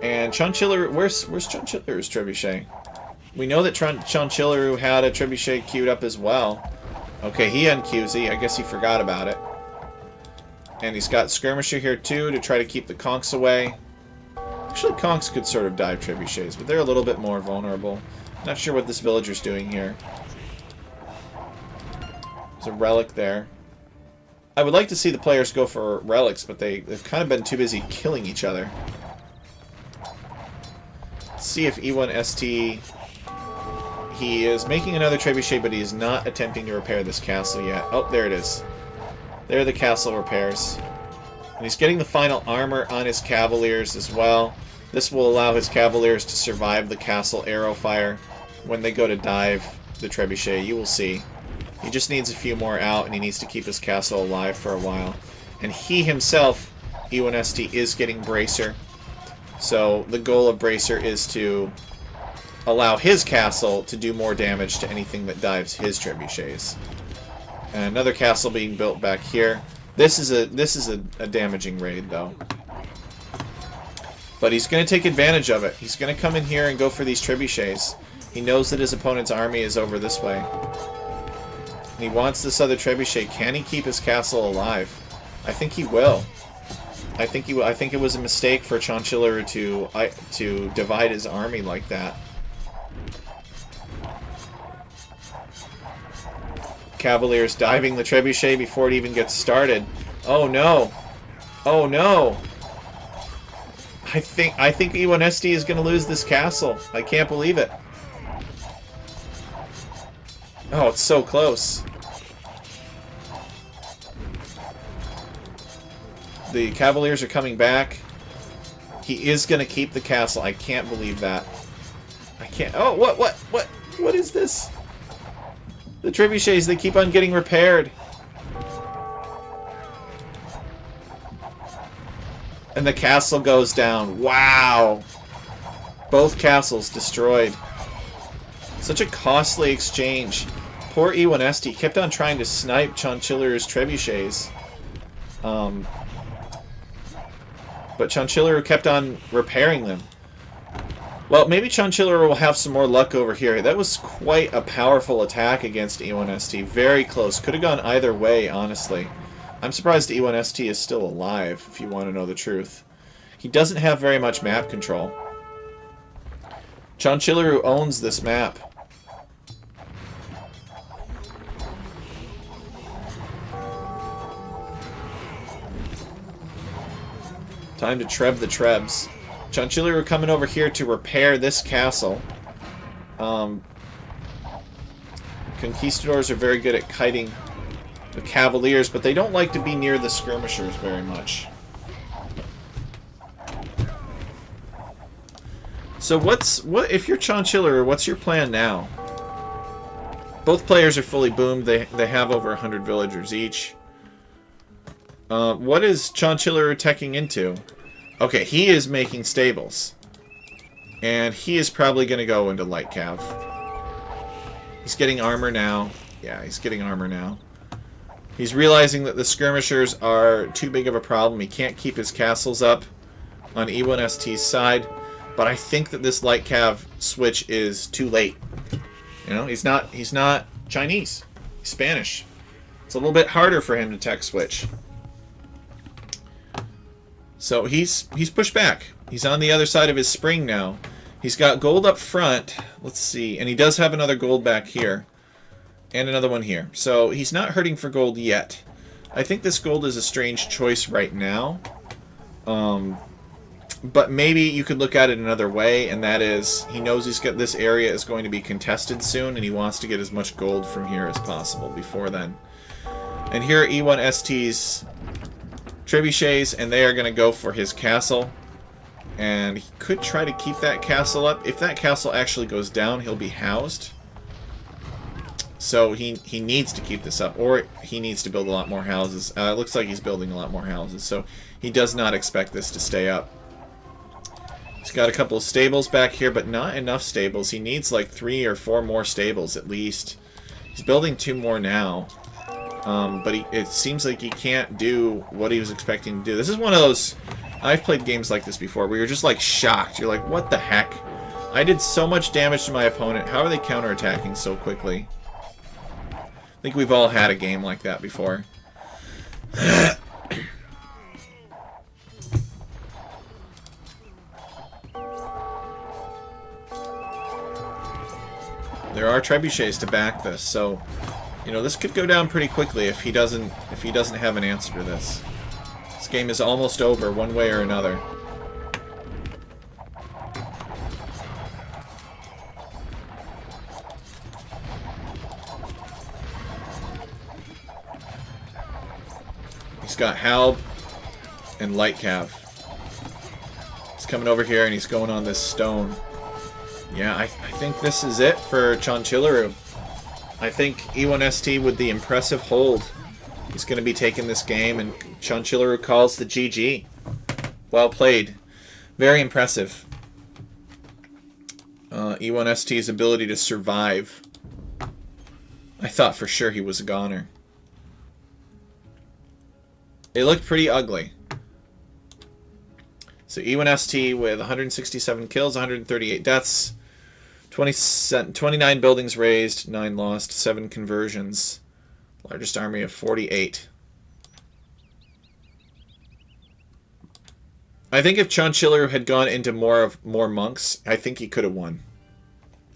and Chanchilleru. Where's Chanchilleru's trebuchet? We know that Chanchilleru had a trebuchet queued up as well. Okay, he unqueues. I guess he forgot about it. And he's got skirmisher here too to try to keep the conchs away. Actually, conchs could sort of dive trebuchets, but they're a little bit more vulnerable. Not sure what this villager's doing here. There's a relic there. I would like to see the players go for relics, but they've kind of been too busy killing each other. Let's see if E1ST... He is making another trebuchet, but he is not attempting to repair this castle yet. Oh, there it is. There are the castle repairs. And he's getting the final armor on his cavaliers as well. This will allow his cavaliers to survive the castle arrow fire when they go to dive the trebuchet. You will see. He just needs a few more out, and he needs to keep his castle alive for a while. And he himself, E1ST, is getting Bracer. So the goal of Bracer is to allow his castle to do more damage to anything that dives his trebuchets. And another castle being built back here. This is a damaging raid, though. But he's going to take advantage of it. He's going to come in here and go for these trebuchets. He knows that his opponent's army is over this way. And he wants this other trebuchet. Can he keep his castle alive? I think he will. I think it was a mistake for Chanchilleru to divide his army like that. Cavaliers diving the trebuchet before it even gets started. Oh no! Oh no! I think E1ST is going to lose this castle. I can't believe it. Oh, it's so close. The Cavaliers are coming back. He is going to keep the castle. I can't believe that. I can't... Oh, what is this? The trebuchets, they keep on getting repaired. And the castle goes down. Wow! Both castles destroyed. Such a costly exchange. Poor E1ST kept on trying to snipe Chanchilleru's trebuchets. But Chanchilleru kept on repairing them. Well, maybe Chanchilleru will have some more luck over here. That was quite a powerful attack against E1ST. Very close. Could have gone either way, honestly. I'm surprised E1ST is still alive, if you want to know the truth. He doesn't have very much map control. Chanchilleru owns this map. Time to treb the trebs. Chanchilleru coming over here to repair this castle. Conquistadors are very good at kiting the Cavaliers, but they don't like to be near the skirmishers very much. So what if you're Chanchilleru, what's your plan now? Both players are fully boomed. They have over 100 villagers each. What is Chanchilleru teching into? Okay, he is making stables. And he is probably going to go into light cav. He's getting armor now. Yeah, he's getting armor now. He's realizing that the skirmishers are too big of a problem. He can't keep his castles up on E1ST's side. But I think that this light cav switch is too late. You know, he's not Chinese. He's Spanish. It's a little bit harder for him to tech switch. So he's pushed back. He's on the other side of his spring now. He's got gold up front. Let's see. And he does have another gold back here. And another one here. So he's not hurting for gold yet. I think this gold is a strange choice right now. But maybe you could look at it another way, and that is he knows this area is going to be contested soon, and he wants to get as much gold from here as possible before then. And here are E1ST's trebuchets, and they are going to go for his castle. And he could try to keep that castle up. If that castle actually goes down, he'll be housed. So he needs to keep this up, or he needs to build a lot more houses. It looks like he's building a lot more houses, so he does not expect this to stay up. He's got a couple of stables back here, but not enough stables. He needs like 3 or 4 more stables at least. He's building 2 more now. But it seems like he can't do what he was expecting to do. This is one of those... I've played games like this before where you're just like shocked. You're like, what the heck? I did so much damage to my opponent. How are they counterattacking so quickly? I think we've all had a game like that before. There are trebuchets to back this, so you know this could go down pretty quickly if he doesn't have an answer to this. This game is almost over one way or another. He's got Halb and Light Cav. He's coming over here and he's going on this stone. Yeah, I think this is it for Chanchilleru. I think E1ST with the impressive hold is going to be taking this game, and Chanchilleru calls the GG. Well played. Very impressive. E1ST's ability to survive. I thought for sure he was a goner. It looked pretty ugly. So E1ST with 167 kills, 138 deaths. 29 buildings razed, 9 lost, 7 conversions. Largest army of 48. I think if Chanchilleru had gone into more monks, I think he could have won.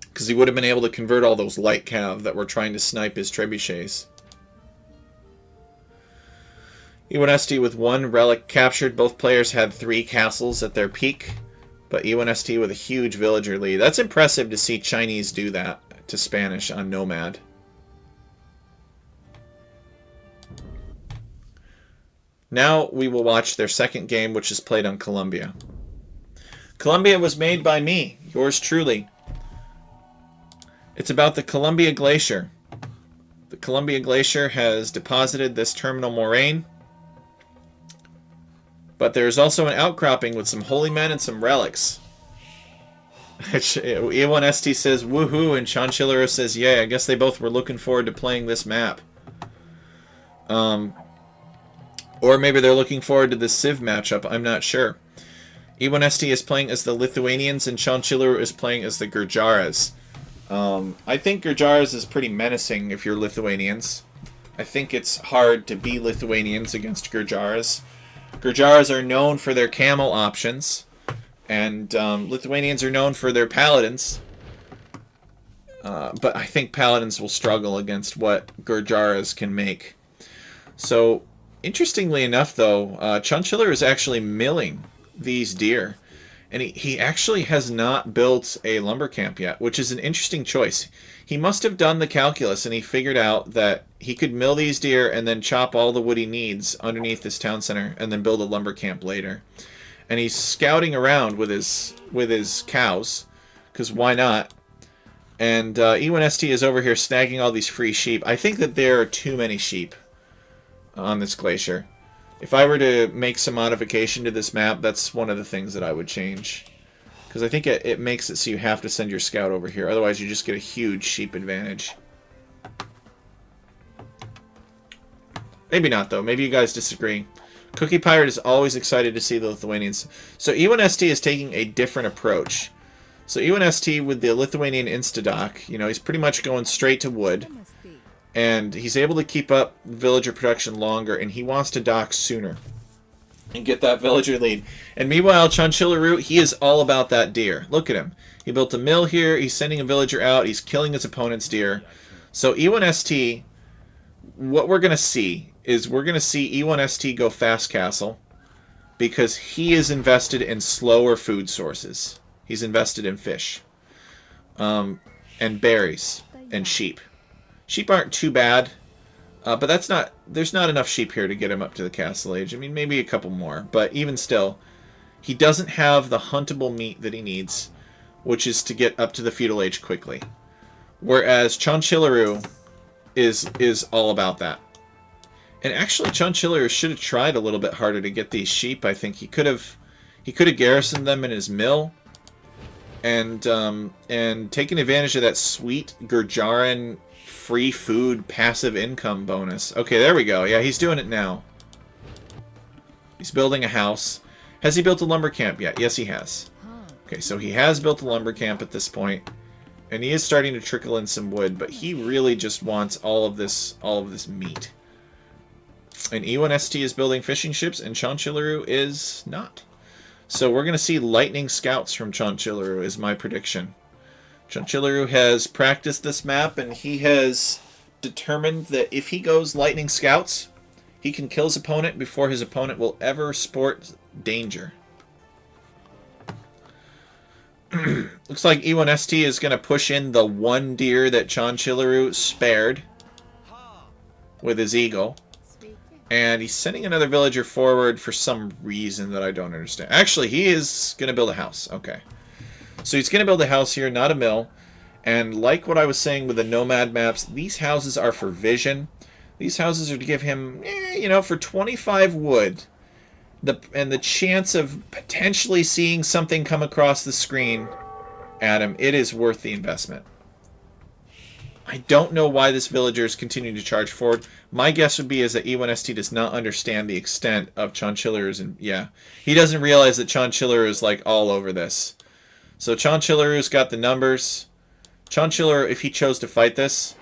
Because he would have been able to convert all those light cav that were trying to snipe his trebuchets. E1ST with 1 relic captured. Both players had 3 castles at their peak. But E1ST with a huge villager lead. That's impressive to see Chinese do that to Spanish on Nomad. Now we will watch their second game, which is played on Columbia. Columbia was made by me, yours truly. It's about the Columbia Glacier. The Columbia Glacier has deposited this terminal moraine. But there's also an outcropping with some holy men and some relics. E1ST says woohoo, and Chanchilleru says yay. I guess they both were looking forward to playing this map. Or maybe they're looking forward to the Civ matchup. I'm not sure. E1ST is playing as the Lithuanians, and Chanchilleru is playing as the Gurjaras. I think Gurjaras is pretty menacing if you're Lithuanians. I think it's hard to be Lithuanians against Gurjaras. Gurjaras are known for their camel options, and Lithuanians are known for their paladins. But I think paladins will struggle against what Gurjaras can make. So, interestingly enough, though, Chanchilleru is actually milling these deer. And he actually has not built a lumber camp yet, which is an interesting choice. He must have done the calculus, and he figured out that he could mill these deer and then chop all the wood he needs underneath this town center and then build a lumber camp later. And he's scouting around with his cows, because why not? And E1ST is over here snagging all these free sheep. I think that there are too many sheep on this glacier. If I were to make some modification to this map, that's one of the things that I would change. Because I think it makes it so you have to send your scout over here. Otherwise, you just get a huge sheep advantage. Maybe not, though. Maybe you guys disagree. Cookie Pirate is always excited to see the Lithuanians. So E1ST is taking a different approach. So E1ST with the Lithuanian Instadock, you know, he's pretty much going straight to wood. And he's able to keep up villager production longer, and he wants to dock sooner and get that villager lead. And meanwhile, Chanchilleru, he is all about that deer. Look at him. He built a mill here. He's sending a villager out. He's killing his opponent's deer. So E1ST, what we're going to see is we're going to see E1ST go fast castle because he is invested in slower food sources. He's invested in fish and berries and sheep. Sheep aren't too bad, but there's not enough sheep here to get him up to the castle age. I mean, maybe a couple more, but even still, he doesn't have the huntable meat that he needs, which is to get up to the feudal age quickly. Whereas Chanchilleru is all about that. And actually, Chanchilleru should have tried a little bit harder to get these sheep. I think he could have garrisoned them in his mill, and taken advantage of that sweet Gurjaran free food passive income bonus. Okay, there we go. Yeah, he's doing it now. He's building a house. Has he built a lumber camp yet? Yes, he has. Okay, so he has built a lumber camp at this point, and he is starting to trickle in some wood, but he really just wants all of this meat. And E1ST is building fishing ships, and Chanchilleru is not. So we're going to see lightning scouts from Chanchilleru, is my prediction. Chanchilleru has practiced this map, and he has determined that if he goes lightning scouts, he can kill his opponent before his opponent will ever sport danger. Looks like E1ST is going to push in the one deer that Chanchilleru spared with his eagle. And he's sending another villager forward for some reason that I don't understand. Actually, he is going to build a house. Okay. So he's going to build a house here, not a mill. And like what I was saying with the Nomad maps, these houses are for vision. These houses are to give him, for 25 wood, the chance of potentially seeing something come across the screen at him, it is worth the investment. I don't know why this villager is continuing to charge forward. My guess would be is that E1ST does not understand the extent of Chanchilleru's, and he doesn't realize that Chanchilleru is like all over this. So Chanchilleru's got the numbers. Chanchilleru, if he chose to fight this,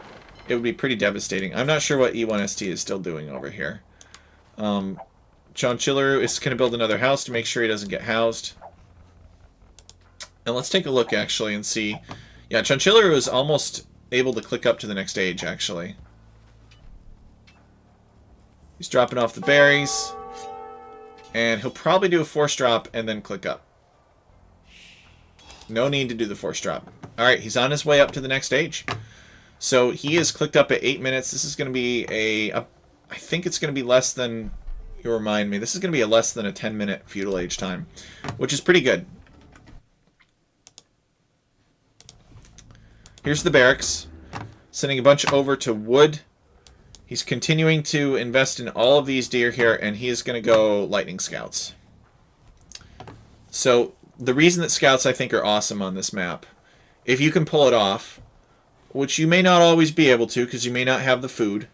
it would be pretty devastating. I'm not sure what E1ST is still doing over here. Chanchilleru is going to build another house to make sure he doesn't get housed. And let's take a look, actually, and see. Yeah, Chanchilleru is almost able to click up to the next stage, actually. He's dropping off the berries. And he'll probably do a force drop and then click up. No need to do the force drop. Alright, he's on his way up to the next stage. So he is clicked up at 8 minutes. This is going to be I think it's going to be less than, you remind me, this is going to be less than a 10-minute feudal age time, which is pretty good. Here's the barracks. Sending a bunch over to wood. He's continuing to invest in all of these deer here, and he is going to go lightning scouts. So the reason that scouts, I think, are awesome on this map, if you can pull it off, which you may not always be able to because you may not have the food,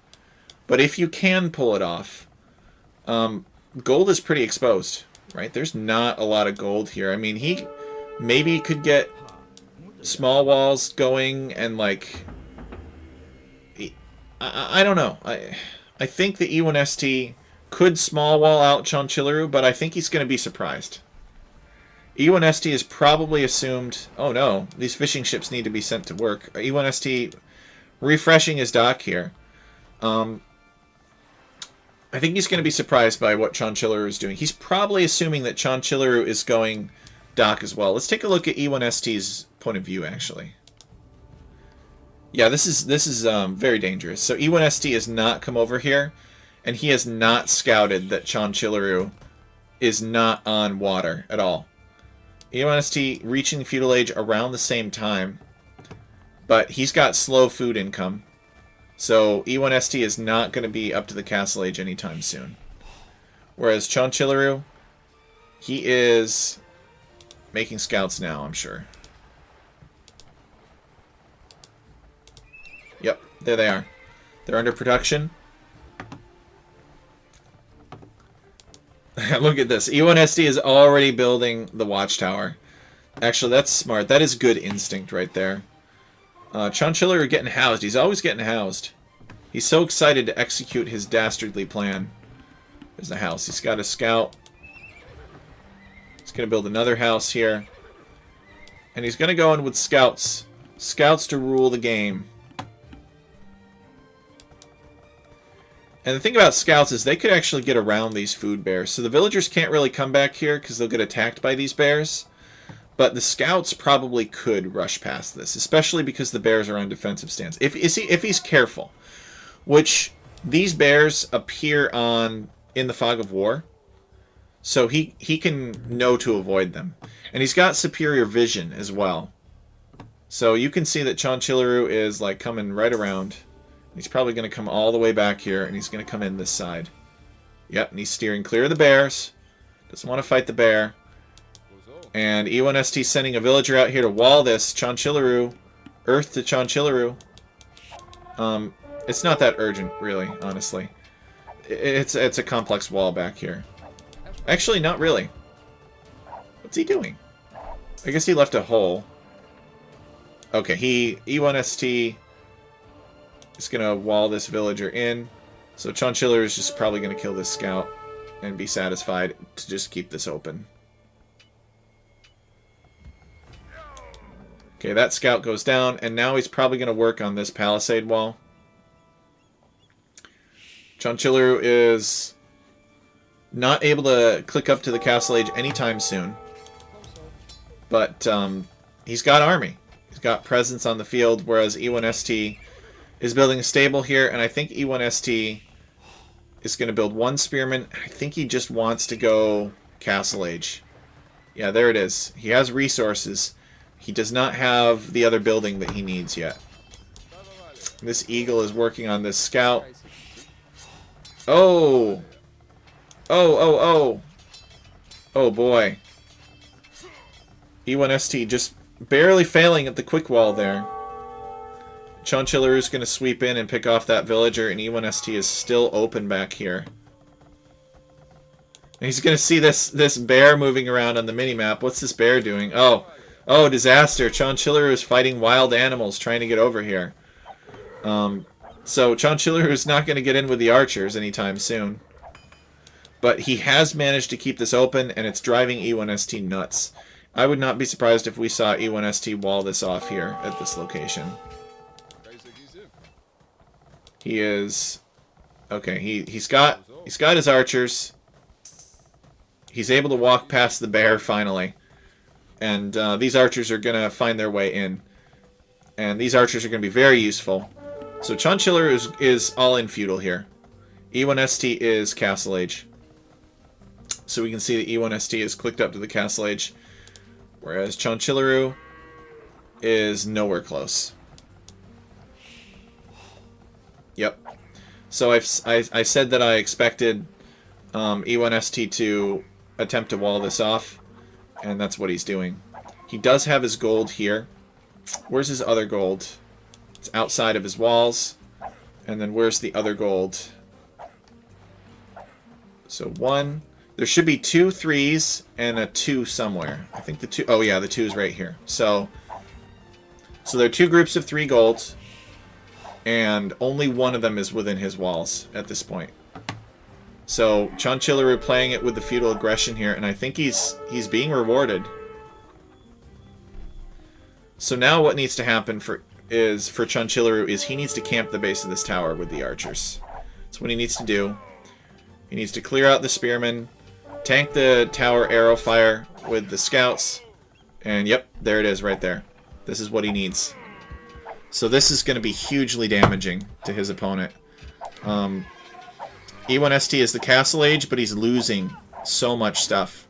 but if you can pull it off, gold is pretty exposed. right? There's not a lot of gold here. I mean, he maybe could get small walls going and, like... I don't know. I think the E1ST could small wall out Chanchillaru, but I think he's going to be surprised. E1ST is probably assumed... Oh no, these fishing ships need to be sent to work. E1ST refreshing his dock here. I think he's going to be surprised by what Chanchillaru is doing. He's probably assuming that Chanchillaru is going dock as well. Let's take a look at E1ST's point of view, actually. Yeah, this is very dangerous. So E1ST has not come over here, and he has not scouted that Chanchillaru is not on water at all. E1ST reaching the feudal age around the same time, but he's got slow food income. So E1ST is not going to be up to the castle age anytime soon. Whereas Chanchillaru, he is making scouts now, I'm sure. Yep, there they are. They're under production. Look at this. E1ST is already building the watchtower. Actually, that's smart. That is good instinct right there. Chanchillaru getting housed. He's always getting housed. He's so excited to execute his dastardly plan. There's the house. He's got a scout. He's going to build another house here. And he's going to go in with scouts. Scouts to rule the game. And the thing about scouts is they could actually get around these food bears. So the villagers can't really come back here because they'll get attacked by these bears. But the scouts probably could rush past this, especially because the bears are on defensive stance. If he's careful, which these bears appear on in the Fog of War, so he can know to avoid them. And he's got superior vision as well. So you can see that Chanchillaru is like coming right around. He's probably going to come all the way back here, and he's going to come in this side. Yep, and he's steering clear of the bears. Doesn't want to fight the bear. And E1ST sending a villager out here to wall this. Chanchillaru. Earth to Chanchillaru. It's not that urgent, really, honestly. It's a complex wall back here. Actually, not really. What's he doing? I guess he left a hole. Okay, E1ST is going to wall this villager in. So Chanchillaru is just probably going to kill this scout and be satisfied to just keep this open. Okay, that scout goes down, and now he's probably going to work on this palisade wall. Chanchillaru is not able to click up to the castle age anytime soon. But he's got army. He's got presence on the field, whereas E1ST is building a stable here, and I think E1ST is going to build one spearman. I think he just wants to go castle age. Yeah, there it is. He has resources. He does not have the other building that he needs yet. This eagle is working on this scout. Oh! Oh boy. E1ST just barely failing at the quick wall there. Chanchillaru is going to sweep in and pick off that villager, and E1ST is still open back here. And he's going to see this bear moving around on the minimap. What's this bear doing? Oh, disaster. Chanchillaru is fighting wild animals trying to get over here. So Chanchillaru is not going to get in with the archers anytime soon. But he has managed to keep this open, and it's driving E1ST nuts. I would not be surprised if we saw E1ST wall this off here at this location. He is... Okay, he's got his archers. He's able to walk past the bear, finally. And these archers are going to find their way in. And these archers are going to be very useful. So Chanchillaru is all in feudal here. E1ST is castle age. So we can see that E1ST is clicked up to the castle age. Whereas Chanchillaru is nowhere close. Yep. So I said that I expected E1ST to attempt to wall this off. And that's what he's doing. He does have his gold here. Where's his other gold? It's outside of his walls. And then where's the other gold? So 1, There should be 2 3s and a 2 somewhere. I think the 2... Oh, yeah, the 2 is right here. So there are 2 groups of 3 golds, and only one of them is within his walls at this point. So Chan-Chilloryu playing it with the feudal aggression here, and I think he's being rewarded. So now what needs to happen for Chan-Chilloryu is he needs to camp the base of this tower with the archers. That's what he needs to do. He needs to clear out the spearmen, tank the tower arrow fire with the scouts, and yep, there it is right there. This is what he needs. So this is going to be hugely damaging to his opponent. E1ST is the castle age, but he's losing so much stuff.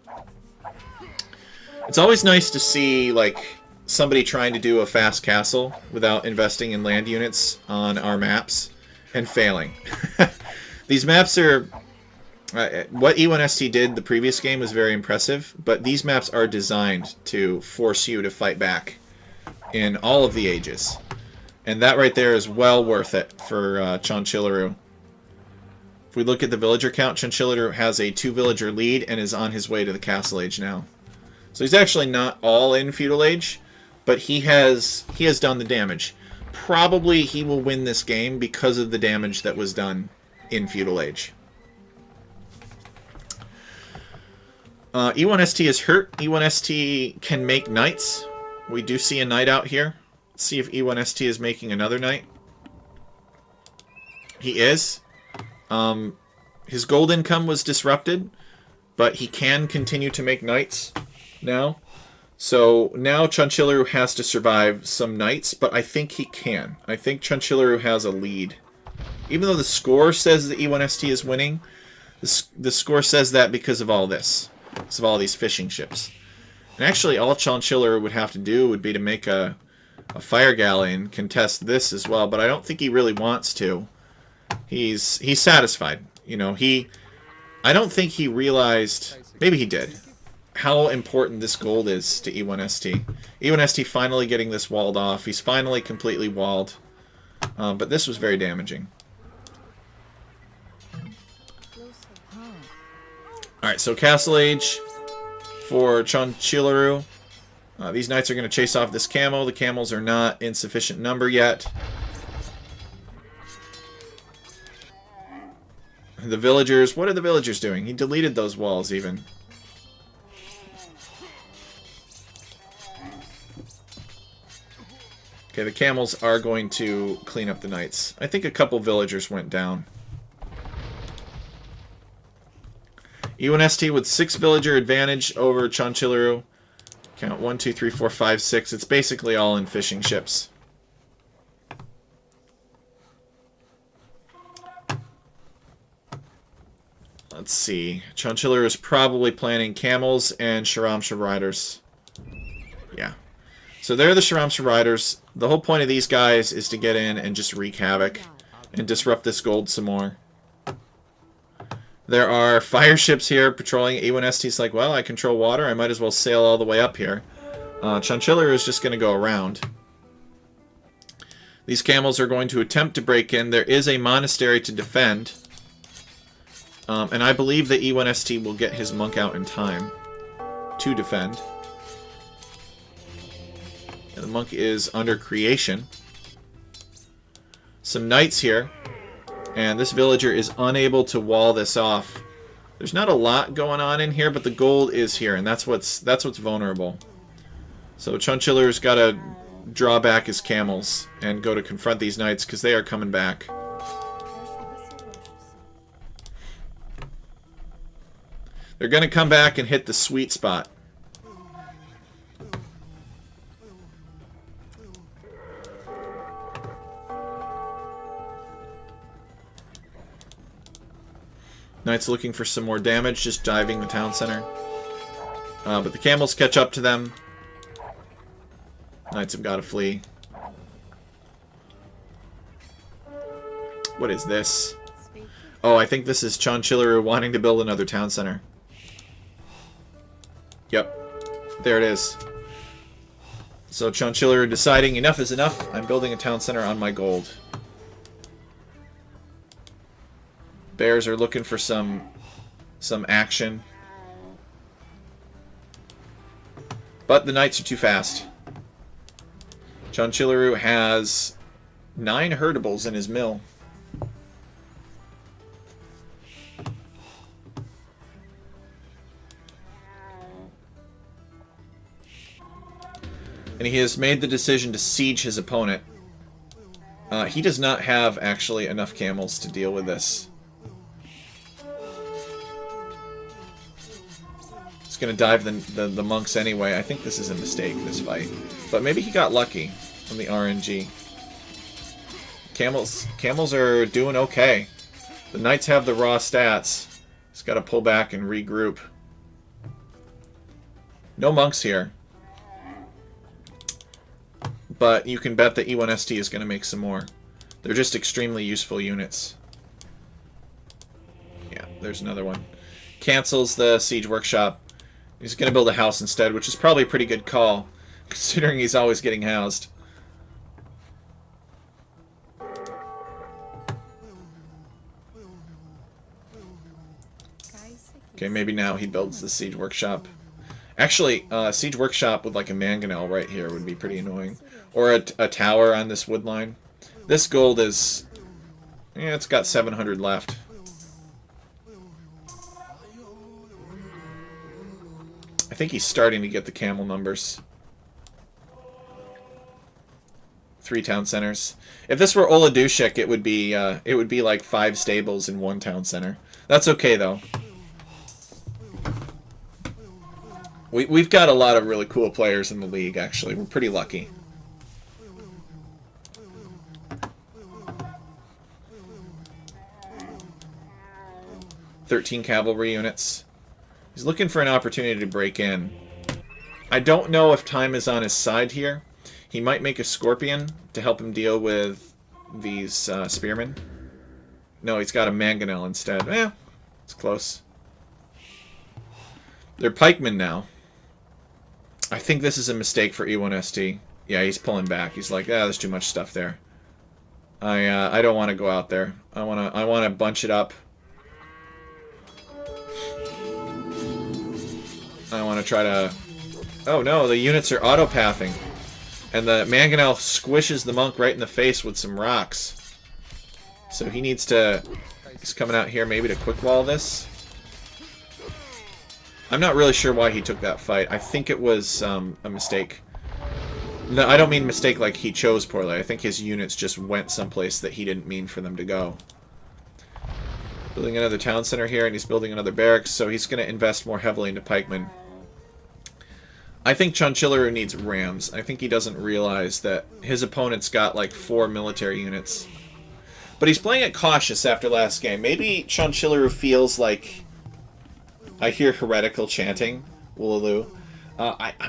It's always nice to see, like, somebody trying to do a fast castle without investing in land units on our maps and failing. These maps are... what E1ST did the previous game was very impressive, but these maps are designed to force you to fight back in all of the ages. And that right there is well worth it for Chan-Chilloryu. If we look at the villager count, Chan-Chilloryu has a 2-villager lead and is on his way to the castle age now. So he's actually not all in feudal age, but he has done the damage. Probably he will win this game because of the damage that was done in feudal age. E1ST is hurt. E1ST can make knights. We do see a knight out here. Let's see if E1ST is making another knight. He is. His gold income was disrupted, but he can continue to make knights now. So now Chan-Chilloryu has to survive some knights, but I think he can. I think Chan-Chilloryu has a lead. Even though the score says that E1ST is winning, the score says that because of all this. Because of all these fishing ships. And actually all Chan-Chilloryu would have to do would be to make a fire galley and contest this as well, but I don't think he really wants to. He's satisfied. You know, I don't think he realized, maybe he did, how important this gold is to E1ST. E1ST finally getting this walled off. He's finally completely walled. But this was very damaging. Alright, so Castle Age for Chan-Chilloryu. These knights are going to chase off this camo. The camels are not in sufficient number yet. The villagers, what are the villagers doing? He deleted those walls even. Okay, the camels are going to clean up the knights. I think a couple villagers went down. E1ST with 6 villager advantage over Chan-Chilloryu. Count 1, 2, 3, 4, 5, 6. It's basically all in fishing ships. Let's see. Chan-Chilloryu is probably planning camels and Sharamsha riders. Yeah. So they're the Sharamsha riders. The whole point of these guys is to get in and just wreak havoc and disrupt this gold some more. There are fire ships here patrolling. E1ST's like, well, I control water. I might as well sail all the way up here. Chan-Chilloryu is just going to go around. These camels are going to attempt to break in. There is a monastery to defend. And I believe that E1ST will get his monk out in time to defend. And the monk is under creation. Some knights here. And this villager is unable to wall this off. There's not a lot going on in here, but the gold is here, and that's what's vulnerable. So Chan-Chilloryu's got to draw back his camels and go to confront these knights because they are coming back. They're going to come back and hit the sweet spot. Knights looking for some more damage, just diving the town center. But the camels catch up to them. Knights have got to flee. What is this? Oh, I think this is Chan-Chilloryu wanting to build another town center. Yep. There it is. So Chan-Chilloryu deciding enough is enough. I'm building a town center on my gold. Bears are looking for some action. But the knights are too fast. Chonchiluru has 9 herdables in his mill. And he has made the decision to siege his opponent. He does not have, actually, enough camels to deal with this. He's going to dive the monks anyway. I think this is a mistake, this fight. But maybe he got lucky from the RNG. Camels are doing okay. The knights have the raw stats. He's got to pull back and regroup. No monks here. But you can bet that E1ST is going to make some more. They're just extremely useful units. Yeah, there's another one. Cancels the Siege Workshop. He's going to build a house instead, which is probably a pretty good call, considering he's always getting housed. Okay, maybe now he builds the Siege Workshop. Actually, Siege Workshop with like a mangonel right here would be pretty annoying. Or a tower on this wood line. This gold is... yeah, it's got 700 left. I think he's starting to get the camel numbers. 3 town centers. If this were Oladushek, it would be like 5 stables in 1 town center. That's okay though. We've got a lot of really cool players in the league, actually. We're pretty lucky. 13 cavalry units. He's looking for an opportunity to break in. I don't know if time is on his side here. He might make a scorpion to help him deal with these spearmen. No, he's got a mangonel instead. Eh, it's close. They're pikemen now. I think this is a mistake for E1ST. Yeah, he's pulling back. He's like, there's too much stuff there. I don't want to go out there. I want to bunch it up. I want to try to... oh no, the units are autopathing. And the mangonel squishes the monk right in the face with some rocks. So he needs to... he's coming out here maybe to quick wall this. I'm not really sure why he took that fight. I think it was a mistake. No, I don't mean mistake like he chose poorly. I think his units just went someplace that he didn't mean for them to go. Building another town center here, and he's building another barracks, so he's going to invest more heavily into pikemen. I think Chonchiluru needs rams. I think he doesn't realize that his opponent's got like 4 military units. But he's playing it cautious after last game. Maybe Chonchiluru feels like... I hear heretical chanting, Woolaloo.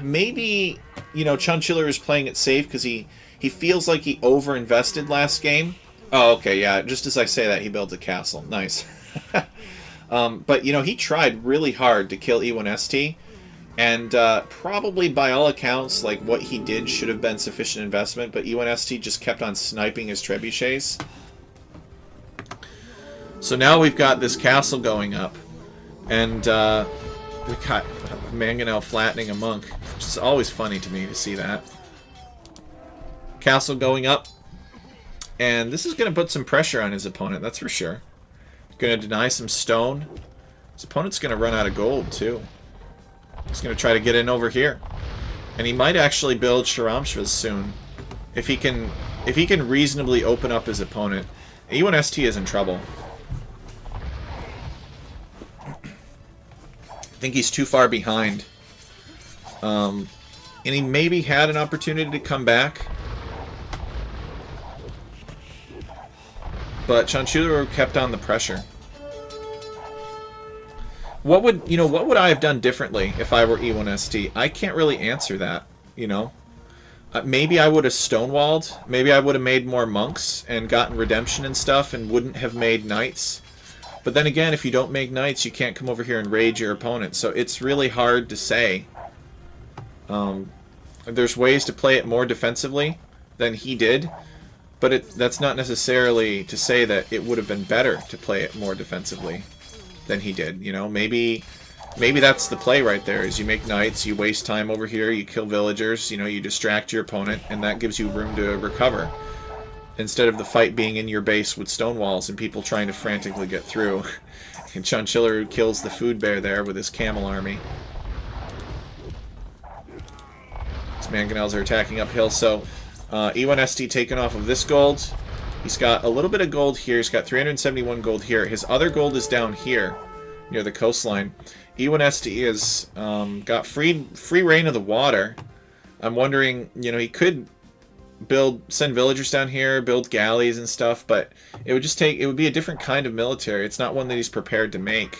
Maybe, you know, Chonchiluru is playing it safe because he feels like he over-invested last game. Oh, okay, yeah, just as I say that, he builds a castle. Nice. But, you know, he tried really hard to kill E1ST, and probably by all accounts, like, what he did should have been sufficient investment, but E1ST just kept on sniping his trebuchets. So now we've got this castle going up, and we got Mangonel flattening a monk, which is always funny to me to see that. Castle going up. And this is going to put some pressure on his opponent, that's for sure. Going to deny some stone. His opponent's going to run out of gold, too. He's going to try to get in over here. And he might actually build Sharamshvas soon. If he can reasonably open up his opponent. E1ST is in trouble. I think he's too far behind. And he maybe had an opportunity to come back. But Chonchiluru kept on the pressure. What would I have done differently if I were E1ST? I can't really answer that, you know. Maybe I would have stonewalled. Maybe I would have made more monks and gotten redemption and stuff and wouldn't have made knights. But then again, if you don't make knights, you can't come over here and raid your opponent. So it's really hard to say. There's ways to play it more defensively than he did. But that's not necessarily to say that it would have been better to play it more defensively than he did. You know, maybe Maybe that's the play right there, is you make knights, you waste time over here, you kill villagers, you know, you distract your opponent, and that gives you room to recover. Instead of the fight being in your base with stone walls and people trying to frantically get through. And Chinchilla kills the food bear there with his camel army. His mangonels are attacking uphill, so E1ST taken off of this gold. He's got a little bit of gold here. He's got 371 gold here. His other gold is down here, near the coastline. E1ST has got free reign of the water. I'm wondering, you know, he could send villagers down here, build galleys and stuff, but it would be a different kind of military. It's not one that he's prepared to make.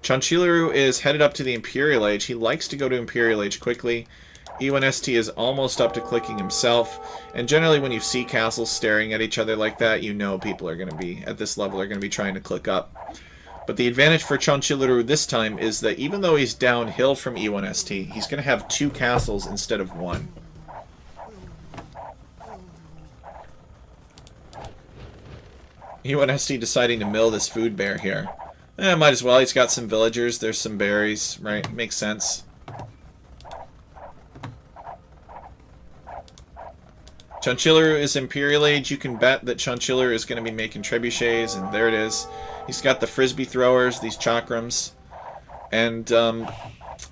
Chanchilaru is headed up to the Imperial Age. He likes to go to Imperial Age quickly. E1ST is almost up to clicking himself, and generally when you see castles staring at each other like that, you know people are going to be, at this level, are going to be trying to click up. But the advantage for Chanchilaru this time is that even though he's downhill from E1ST, he's going to have 2 castles instead of 1. E1ST deciding to mill this food bear here. Might as well. He's got some villagers. There's some berries, right? Makes sense. Chanchilaru is Imperial Age. You can bet that Chanchilaru is going to be making trebuchets, and there it is. He's got the frisbee throwers, these chakrams, and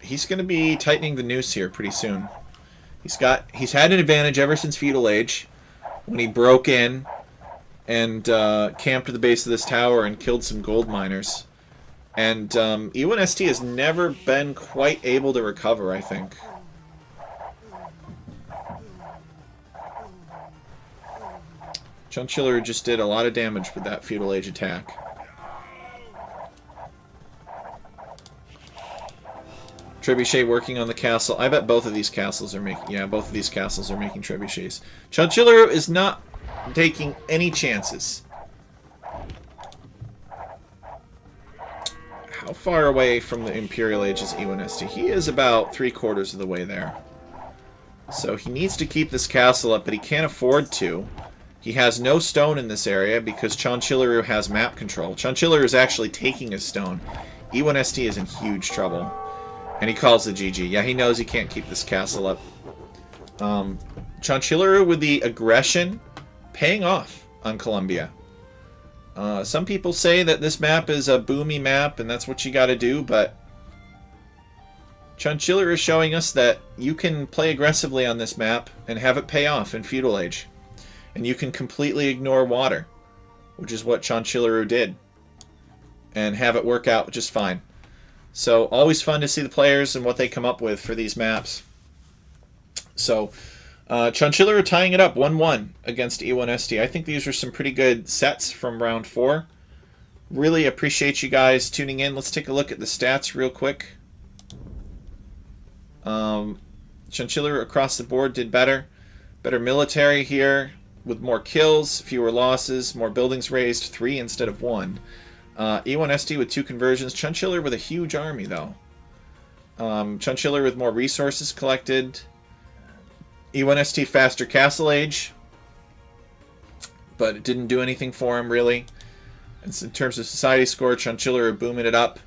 he's going to be tightening the noose here pretty soon. He's had an advantage ever since Feudal Age, when he broke in and camped at the base of this tower and killed some gold miners. And E1ST has never been quite able to recover, I think. Chanchilaru just did a lot of damage with that Feudal Age attack. Trebuchet working on the castle. I bet both of these castles are making... Yeah, both of these castles are making trebuchets. Chanchilaru is not taking any chances. How far away from the Imperial Age is E1ST? He is about 3/4 of the way there. So he needs to keep this castle up, but he can't afford to. He has no stone in this area because Chanchilaru has map control. Chanchilaru is actually taking a stone. E1ST is in huge trouble. And he calls the GG. Yeah, he knows he can't keep this castle up. Chanchilaru with the aggression paying off on Columbia. Some people say that this map is a boomy map and that's what you gotta do, but Chanchilaru is showing us that you can play aggressively on this map and have it pay off in Feudal Age. And you can completely ignore water, which is what Chanchilaru did, and have it work out just fine. So always fun to see the players and what they come up with for these maps. So Chanchilaru tying it up 1-1 against E1ST. I think these are some pretty good sets from round 4. Really appreciate you guys tuning in. Let's take a look at the stats real quick. Chanchilaru across the board did better. Better military here with more kills, fewer losses, more buildings raised, 3 instead of 1. E1ST with 2 conversions. Chanchilaru with a huge army, though. Chanchilaru with more resources collected. E1ST faster castle age, but it didn't do anything for him, really. And in terms of society score, Chanchilaru booming it up.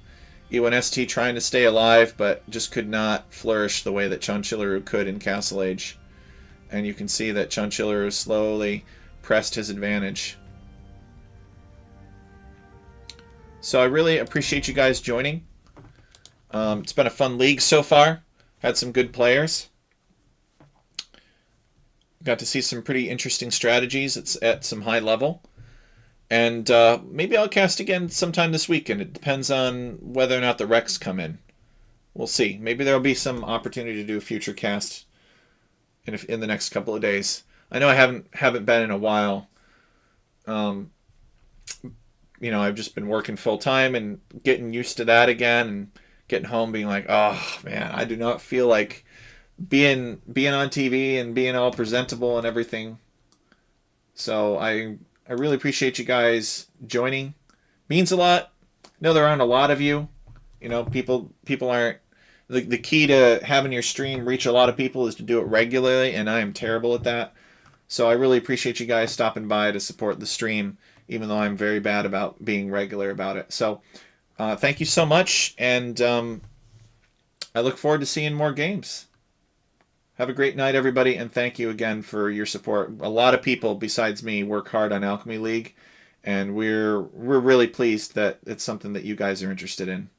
E1ST trying to stay alive, but just could not flourish the way that Chanchilaru could in castle age. And you can see that Chanchilaru slowly pressed his advantage. So I really appreciate you guys joining. It's been a fun league so far. Had some good players. Got to see some pretty interesting strategies. It's at some high level. And maybe I'll cast again sometime this weekend. It depends on whether or not the Rex come in. We'll see. Maybe there'll be some opportunity to do a future cast in the next couple of days. I know I haven't been in a while. You know, I've just been working full time and getting used to that again, and getting home being like, oh man, I do not feel like being on TV and being all presentable and everything. So I really appreciate you guys joining. Means a lot. I know there aren't a lot of you. You know, people aren't. The key to having your stream reach a lot of people is to do it regularly, and I am terrible at that. So I really appreciate you guys stopping by to support the stream, even though I'm very bad about being regular about it. So Thank you so much, and I look forward to seeing more games. Have a great night, everybody, and thank you again for your support. A lot of people besides me work hard on Alchemy League, and we're really pleased that it's something that you guys are interested in.